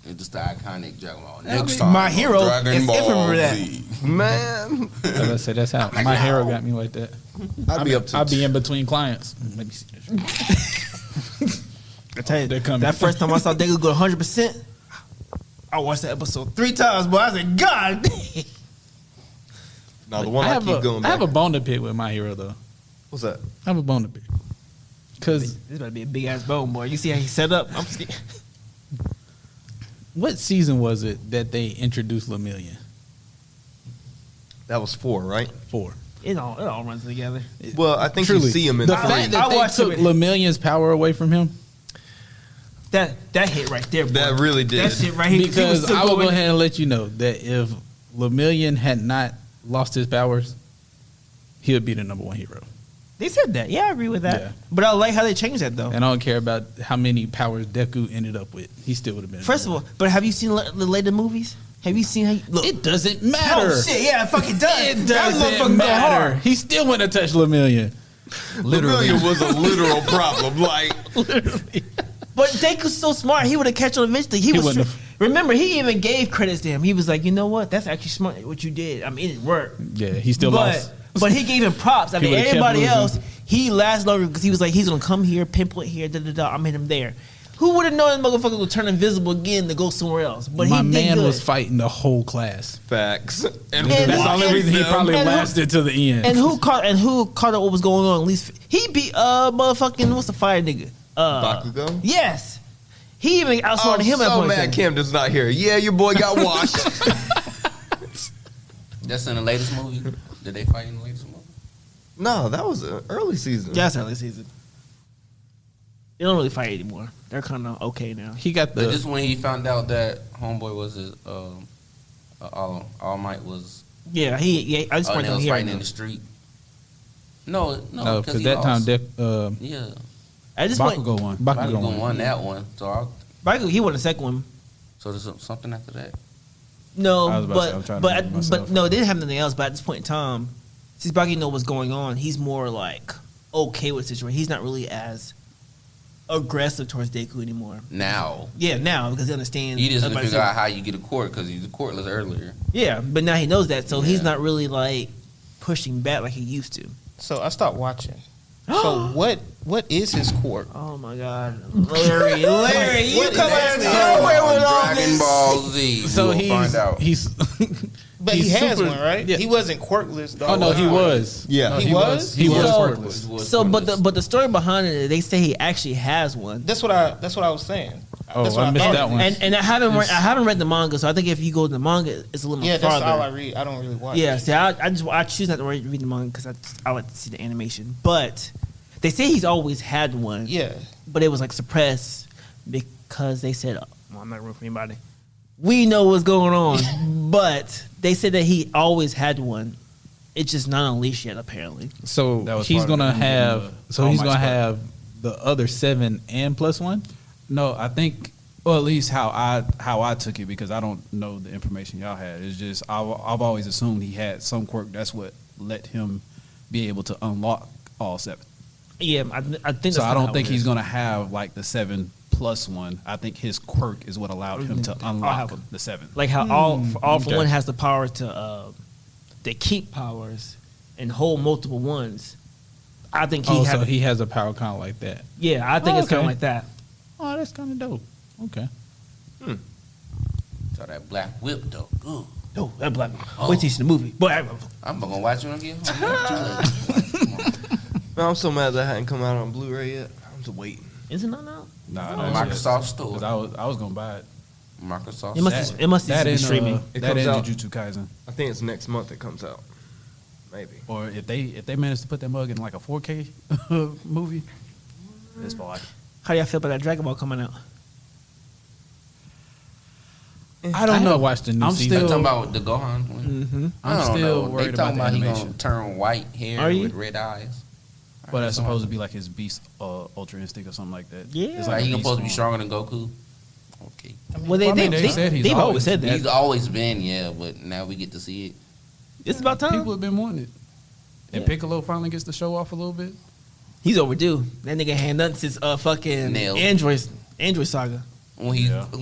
It's just the iconic Dragon Ball. I Next mean, time, My on Hero, Dragon if Ball remember that. Z. Man. As I said, that's how my hero got me like that. I'd be up to I'll be in between clients. Let me see this. I tell you, They're coming. that first time I saw Deku go 100%, I watched that episode 3 times, boy. I said, God. No, the one I, keep going I back. have a bone to pick with my hero though. What's that? I have a bone to pick. Cause This about to be a big ass bone, boy. You see how he set up? I'm scared. what season was it that they introduced Lemillion? That was 4, right? 4. It all runs together. Well, I think Truly. you see him in The 3. fact that I they watched took it. Lemillion's power away from him. That hit right there, boy. That really did. That shit right here. he was Because still I will go going- ahead and let you know that if Lemillion had not lost his powers, he would be the number 1 hero. They said that. Yeah, I agree with that. Yeah. But I like how they changed that, though. And I don't care about how many powers Deku ended up with. He still would have been. First of all, but have you seen the later movies? Have you seen how? Look, it doesn't matter. oh shit, yeah, it fucking does. It That motherfucker doesn't go matter. hard. He still wouldn't have touched Lemillion. Literally. Lemillion was a literal problem. Like, Literally. But Deku's so smart, he would have catch on eventually. He was. wouldn't have. Remember, he even gave credits to him. He was like, you know what? That's actually smart what you did. I mean, it worked. Yeah, he still lost. But he gave him props. I He mean, would've kept everybody losing. else, he lasted longer because he was like, he's gonna come here, pinpoint here, da da da. I'm him there. Who would have known this motherfucker would turn invisible again to go somewhere else? But My he did man good. was fighting the whole class. facts. And And That's the why- only reason he probably and who- lasted to the end. And who caught up what was going on? At least he beat motherfucking what's the fire nigga? Bakugo? Yes. He even outsmarted him at so one mad point. Camden's not here. Yeah, your boy got washed. That's in the latest movie. Did they fight in the latest movie? No, that was an early season. Yeah, that's early season. They don't really fight anymore. They're kind of okay now. he got But the. this when he found out that Homeboy was his All Might was Yeah, I just and point they out was here. fighting in the street. No, No, because because that time yeah, At this point, Bakugo won. Bakugo Bakugo won that one. Bakugo, he won the second one. So there's something after that. No, I was about to say, I'm trying to remember but myself. no, they didn't have nothing else. But at this point in time, since Bakugo know what's going on, he's more like okay with the situation. He's not really as aggressive towards Deku anymore. Now Yeah, now because he understands. he just didn't everybody's figure saying- out how you get a court because he was courtless earlier. Yeah, but now he knows that, so he's Yeah. not really like pushing back like he used to. So I stopped watching. So what is his quirk? Oh my God, Larry, you What come is out of that? nowhere with all Dragon this. Ball Z. So we'll find out. he's. But he's he has super- one, right? Yeah. He wasn't quirkless though. Oh no, he was. Yeah. No, He was? He was So- worthless. So, but the story behind it, they say he actually has one. That's what I was saying. Oh, That's what I missed thought. that one. And I haven't read the manga, so I think if you go to the manga, it's a little Yeah, farther. that's all I read. I don't really watch. Yeah, see, I choose not to read the manga because I like to see the animation. But they say he's always had one. Yeah. But it was like suppressed because they said, well, I'm not rooting for anybody. We know what's going on, but they said that he always had one. It's just not unleashed yet, apparently. So That was he's part of gonna him have. getting the So All he's Might gonna spell. have the other 7 and plus 1. No, I think, well, at least how I took it, because I don't know the information y'all had. It's just I've always assumed he had some quirk. That's what let him be able to unlock all 7. Yeah, I think that's So I kinda don't how think it he's is. gonna have like the 7 plus 1. I think his quirk is what allowed him to unlock have- the 7. Like how all for okay. one has the power to keep powers and hold multiple ones. I think Oh, so he has a power kind of like that. yeah, I think Oh, it's kind of okay. like that. Oh, that's kind of dope. Okay. So that black whip though. Ooh. No, that black. Wait till you see the movie. But I'm gonna watch it when I get home. Man, I'm so mad that hadn't come out on Blu-ray yet. I'm just waiting. is it not now? Nah, On that's Microsoft just- Store. 'cause I was gonna buy it. Microsoft. It must. It must That be and streaming. It that comes and out- Jujutsu Kaisen. I think it's next month it comes out. Maybe. Or if they manage to put that mug in like a 4K movie, it's fine. How do y'all feel about that Dragon Ball coming out? I don't know. haven't watched the new I'm season. You still talking about the Gohan one? Mm-hmm. I I'm don't still know. worried They talking about the he gonna animation. turn white hair Are you? with red eyes. But that's supposed to be like his beast Ultra Instinct or something like that. Yeah. It's Like a he beast supposed to be form. stronger than Goku. Okay. Well, they said he's they've always always- said that. He's always been, yeah, but now we get to see it. It's about time. People have been wanting it. And Yeah. Piccolo finally gets to show off a little bit. He's overdue. That nigga had nothing since fucking Nailed. Android Saga. when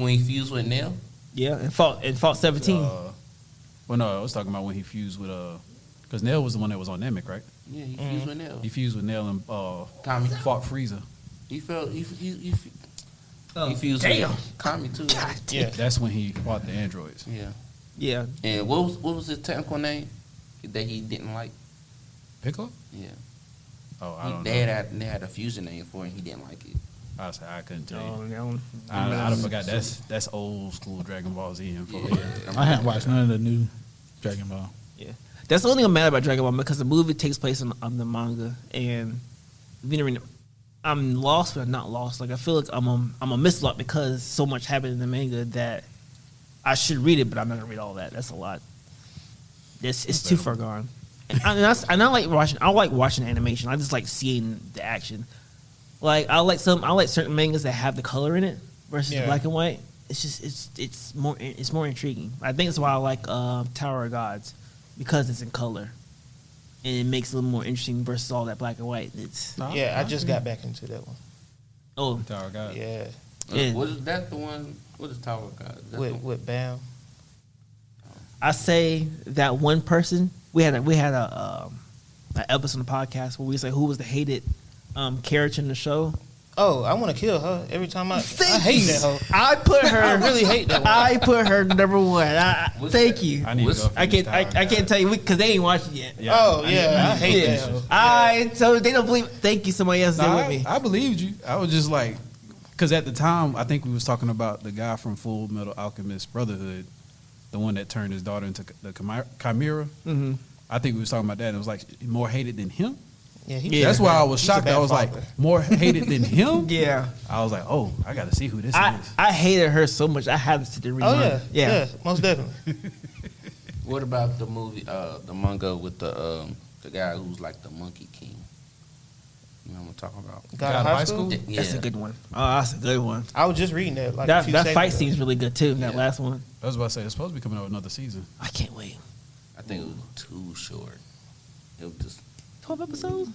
he fused with Nell. Yeah, and fought 17. Well, no, I was talking about when he fused with because Nell was the one that was on Namek, right? Yeah, he fused with Nell. He fused with Nell and Kami. fought Frieza. He felt he Oh, fused damn. with Kami too. Right? Yeah. That's when he fought the androids. Yeah. Yeah. And what was his technical name that he didn't like? Piccolo? Yeah. Oh, I don't They know. had a fusion name for it. And he didn't like it. I couldn't tell you. Oh, that one. I forgot. That's old school Dragon Ball Z info. I haven't watched none of the new Dragon Ball. Yeah, that's the only thing I'm mad about Dragon Ball because the movie takes place on the manga, and I'm lost, but I'm not lost. Like I feel like I'm a miss a lot because so much happened in the manga that I should read it, but I'm not gonna read all that. That's a lot. It's too far gone. And I like watching. I like watching animation. I just like seeing the action. Like I like certain mangas that have the color in it versus the black and white. It's just it's more intriguing. I think that's why I like Tower of Gods because it's in color and it makes it a little more interesting versus all that black and white. It's I just got back into that one. Tower of God. Yeah, Yeah. What is that the one? What is Tower of God? Is that with Bam. I say that one person we had a an episode on the podcast where we say who was the hated character in the show. Oh, I want to kill her every time I hate that hoe. I put her. I really hate that one. I put her number one. Thank you. I need to go. I can't tell you because they ain't watched it yet. I hate that hoe. So they don't believe. Thank you. Somebody else did with me. I believed you. I was just like, because at the time, I think we was talking about the guy from Full Metal Alchemist Brotherhood, the one that turned his daughter into the Chimera. Mm-hmm. I think we was talking about that. And it was like more hated than him. Yeah, That's why I was he's a shocked. bad I was father. like, more hated than him. Yeah. I was like, oh, I got to see who this is. I hated her so much. I had to sit there and read Oh manga. yeah, most definitely. What about the movie, the manga with the guy who's like the Monkey King? You know what I'm talking about? God of High School. Yeah. That's a good one. Oh, that's a good one. I was just reading that. Like That a few fight seconds ago. scene's really good too. That last one. I was about to say, it's supposed to be coming out with another season. I can't wait. I think it was too short. It was just 12 episodes.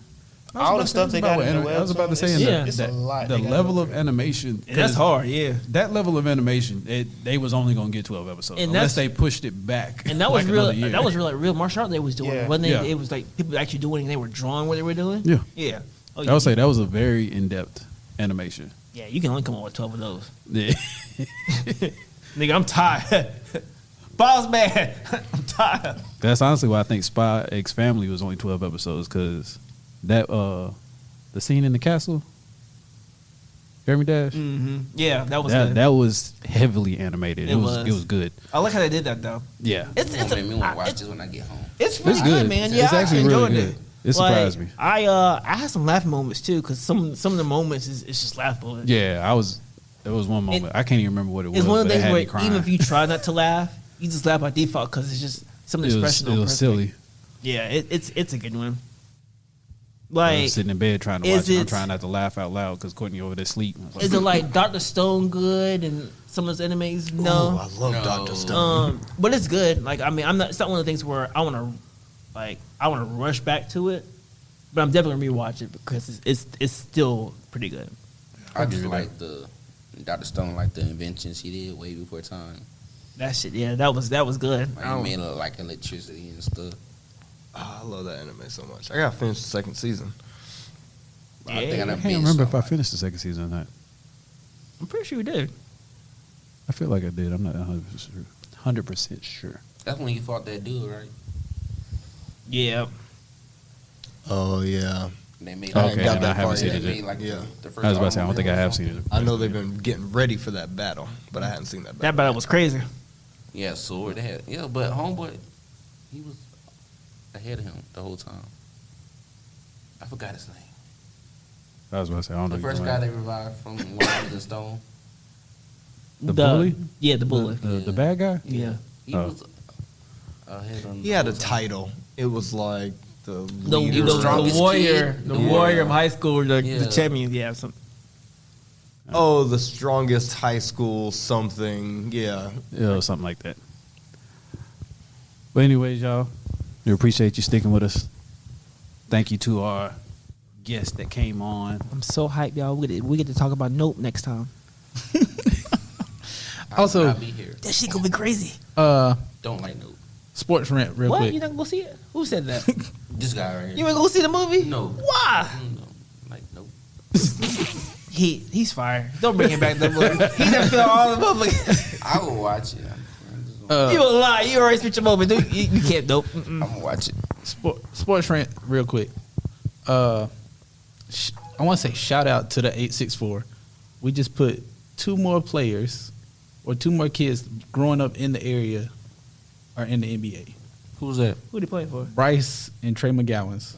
All the stuff they got in the web. I was about to say, Yeah. It's a lot. the they got level in of the web. animation. And that's 'cause hard. Yeah. That level of animation, they was only going to get 12 episodes And unless that's- they pushed it back. And that was like real. another year. That was real. Like real martial art they was doing. Yeah. Wasn't it? Yeah. It was like people actually doing it. And they were drawing what they were doing. Yeah. Yeah. Oh, I would say that was a very in-depth animation. Yeah, you can only come up with 12 of those. Yeah. Nigga, I'm tired. Boss man, I'm tired. That's honestly why I think Spy X Family was only 12 episodes, because that the scene in the castle, Jeremy Dash, Mm-hmm. Yeah, that was good. that was heavily animated. It It was. was good. I like how they did that though. Yeah. It's gonna make me want to watch it's, this when I get home. it's really It's good, good. man. Yeah, It's I actually enjoyed really it. good. It surprised me. I had some laughing moments too, because some of the moments is it's just laughable. Yeah, there was one moment. I can't even remember what it was. It's one of but the it things had where me crying. even if you try not to laugh, you just laugh by default because it's just some of the it was, expression. it was silly. Yeah, it's a good one. I Like, was sitting in bed trying to is watch it. I'm it- trying not to laugh out loud because Courtney over there sleep. is it like Dr. Stone good and some of those enemies? No. I love No. Dr. Stone. But it's good. Like, I mean, it's not one of the things where I want to rush back to it, but I'm definitely gonna rewatch it because it's still pretty good. I just like the Dr. Stone, like the inventions he did way before time. That shit, yeah, that was good. Like he made like electricity and stuff. Oh, I love that anime so much. I gotta finish the second season. I think I I done can't binged remember if so I much. finished the second season or not. I'm pretty sure we did. I feel like I did. I'm not 100% sure. That's when he fought that dude, right? Yeah. Oh yeah, They made I Okay, got and that I haven't far seen yet. it They yet. made like Yeah. the first I was about to say, I don't think I have automobile. seen it. I know they've been getting ready for that battle, but I hadn't seen that battle. That battle was crazy. Yeah, sword. They had, but homeboy, he was ahead of him the whole time. I forgot his name. I was about to say, I don't know. The who first you're guy talking they revived from Wild and Stone. The bully? Yeah, the about. bully. The bad guy? Yeah. He Oh. was ahead on. He had a title. It was like the The leader. strongest warrior, kid. the Yeah. warrior of high school, the Yeah. champion. Yeah, some. Oh, the strongest high school something. Yeah. Yeah, something like that. But anyways, y'all, we appreciate you sticking with us. Thank you to our guest that came on. I'm so hyped, y'all. We get to talk about Nope next time. Also- I'll be here. That shit gonna be crazy. Don't like no. Sports rant real What? quick. You not gonna go see it? Who said that? This guy right here. You ain't gonna see the movie? No. Why? No. Like nope. He's fired. Don't bring him back. That movie. He done feel all the motherfuckers. I will watch it. You a lie. You already spent your moment. Dude. You can't. Nope. I'm gonna watch it. Sports rant real quick. I want to say shout out to the 864. We just put 2 more players or 2 more kids growing up in the area are in the NBA. Who's that? Who they playing for? Bryce and Trey McGowans.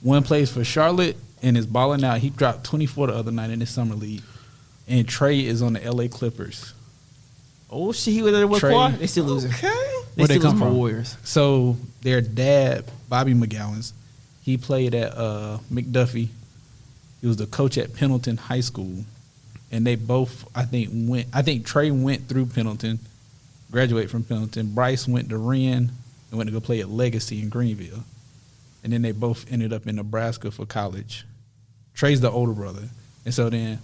One plays for Charlotte and is balling out. He dropped 24 the other night in the summer league. And Trey is on the LA Clippers. Oh shit, he was there with Trey. Kawhi. They still losing. Okay. They Where'd they still come losing from? for Warriors. So their dad, Bobby McGowans, he played at McDuffie. He was the coach at Pendleton High School. And they both, I think Trey went through Pendleton, graduated from Pendleton. Bryce went to Wren and went to go play at Legacy in Greenville. And then they both ended up in Nebraska for college. Trey's the older brother. And so then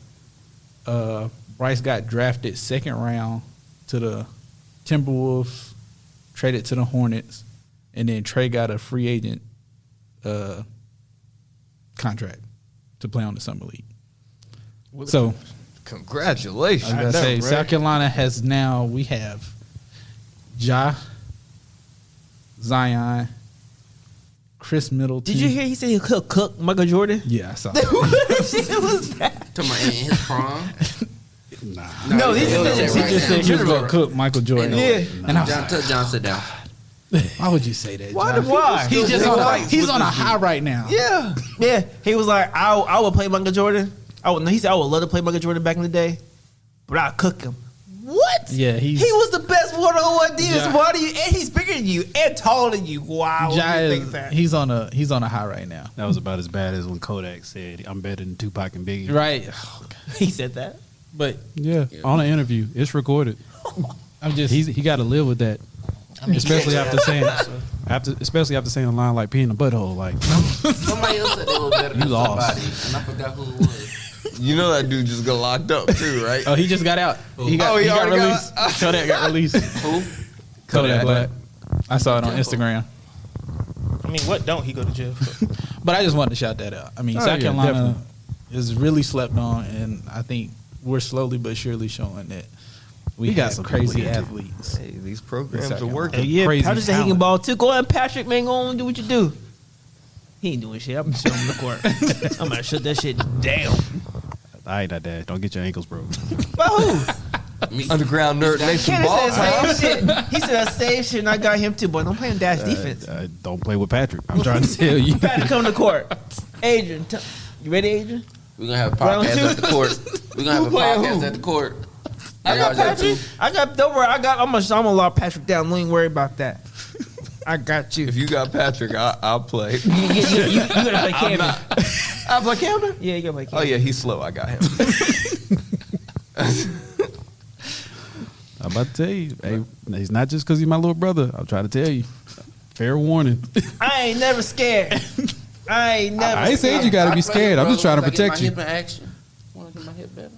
Bryce got drafted 2nd round to the Timberwolves, traded to the Hornets, and then Trey got a free agent contract to play on the summer league. So Congratulations. I was gonna say South Carolina has now we have Ja, Zion, Chris Middleton. Did you hear he said he'll cook Michael Jordan? Yeah, I saw that. Shit was bad. To my in his prom. No, he just said He was gonna cook Michael Jordan. Yeah. And I was John, tell John sit down. why would you say that? Why? John? Why? He's just on a high right now. Yeah. Yeah. He was like, I would play Michael Jordan. He said I would love to play Michael Jordan back in the day, but I'll cook him. What? Yeah, he was the best one-on-one defense. Ja. Why do you? And he's bigger than you and taller than you. Wow. Ja you is, think that? he's on a high right now. That was about as bad as when Kodak said, "I'm better than Tupac and Biggie." Right. He said that. But Yeah, on an interview, it's recorded. I'm just He got to live with that, especially after saying a line like "pee in the butthole." Like, Somebody else said they were better than lost. somebody, and I forgot who it was. You know that dude just got locked up too, right? Oh, he just got out. He got already released. Kodak got released. Who? Kodak Black. I saw it on Instagram. I mean, what don't he go to jail for? But I just wanted to shout that out. I mean, Oh, South yeah, Carolina definitely. is really slept on, and I think we're slowly but surely showing that we got got some some crazy people here, too. athletes. Hey, these programs Second are one. working. Hey, yeah, Crazy Patrick said he can talent. ball too. Go ahead, Patrick, man. Go on, do what you do. He ain't doing shit. I'm just on the court. I'm gonna shut that shit down. I ain't that dad. Don't get your ankles broke. But who? Underground nerd nation Kenny ball said time. the same shit. He said the same shit, and I got him too. Boy, don't play him dash defense. Don't play with Patrick. I'm trying to tell you. Patrick, come to court. Adrian, you ready, Adrian? We're gonna have a Round podcast two. at the court. We're gonna have a Who playing podcast who? at the court. I got watch that Patrick. too. Don't worry. I'm gonna lock Patrick down. Don't even worry about that. I got you. If you got Patrick, I'll play. You gotta play Camden. I play Camden? Yeah, you gotta play Oh Camden. yeah, he's slow. I got him. I'm about to tell you. Hey, he's not just because he's my little brother. I'm trying to tell you. Fair warning. I ain't never scared. I ain't never. I ain't saying you got to be scared. I'm just trying to protect you. My hip in action. Want to get my hip better?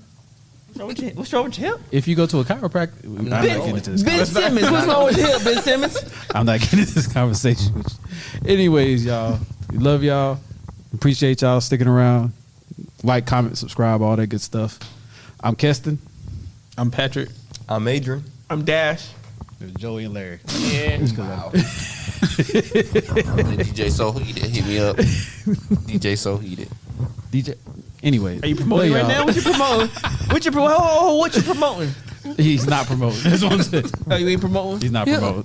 What's wrong with your hip? If you go to a chiropractor, I'm not getting into this Ben conversation. Simmons. What's wrong with your hip, Ben Simmons? I'm not getting into this conversation with you. Anyways, y'all, we love y'all. Appreciate y'all sticking around. Like, comment, subscribe, all that good stuff. I'm Keston. I'm Patrick. I'm Adrian. I'm Dash. There's Joey and Larry. Yeah. Wow. DJ So Heated, hit me up. DJ So Heated. DJ. Anyways. Are you promoting love right now? y'all. What you promoting? What you promoting? He's not promoting. That's what I'm saying. Oh, you ain't promoting? He's not promoting.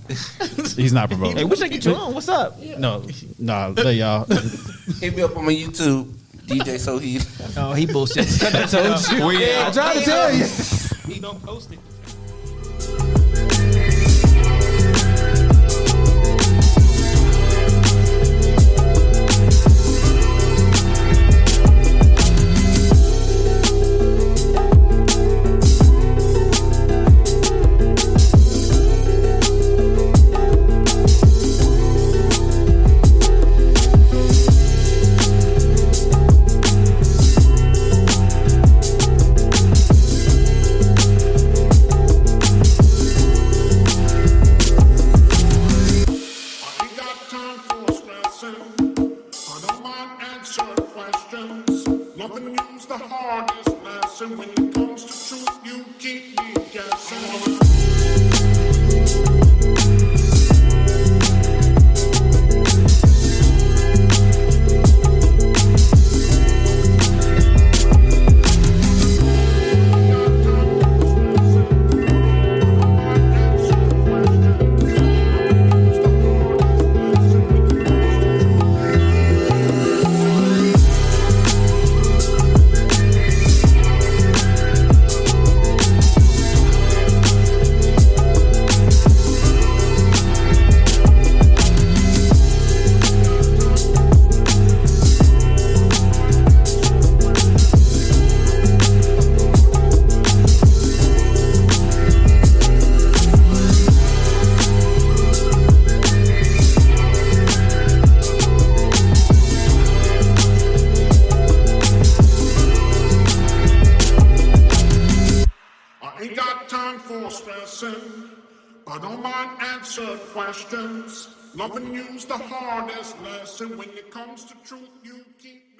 He's not promoting. Hey, we should get you on. What's up? No, let y'all. Hit me up on my YouTube. DJ So Heated. Oh, he bullshit. I told you. I tried to tell you. He don't post it. lesson. When it comes to truth, you keep me guessing. Ain't got time for stressing. I don't mind answered questions. Loving you's the hardest lesson. When it comes to truth, you keep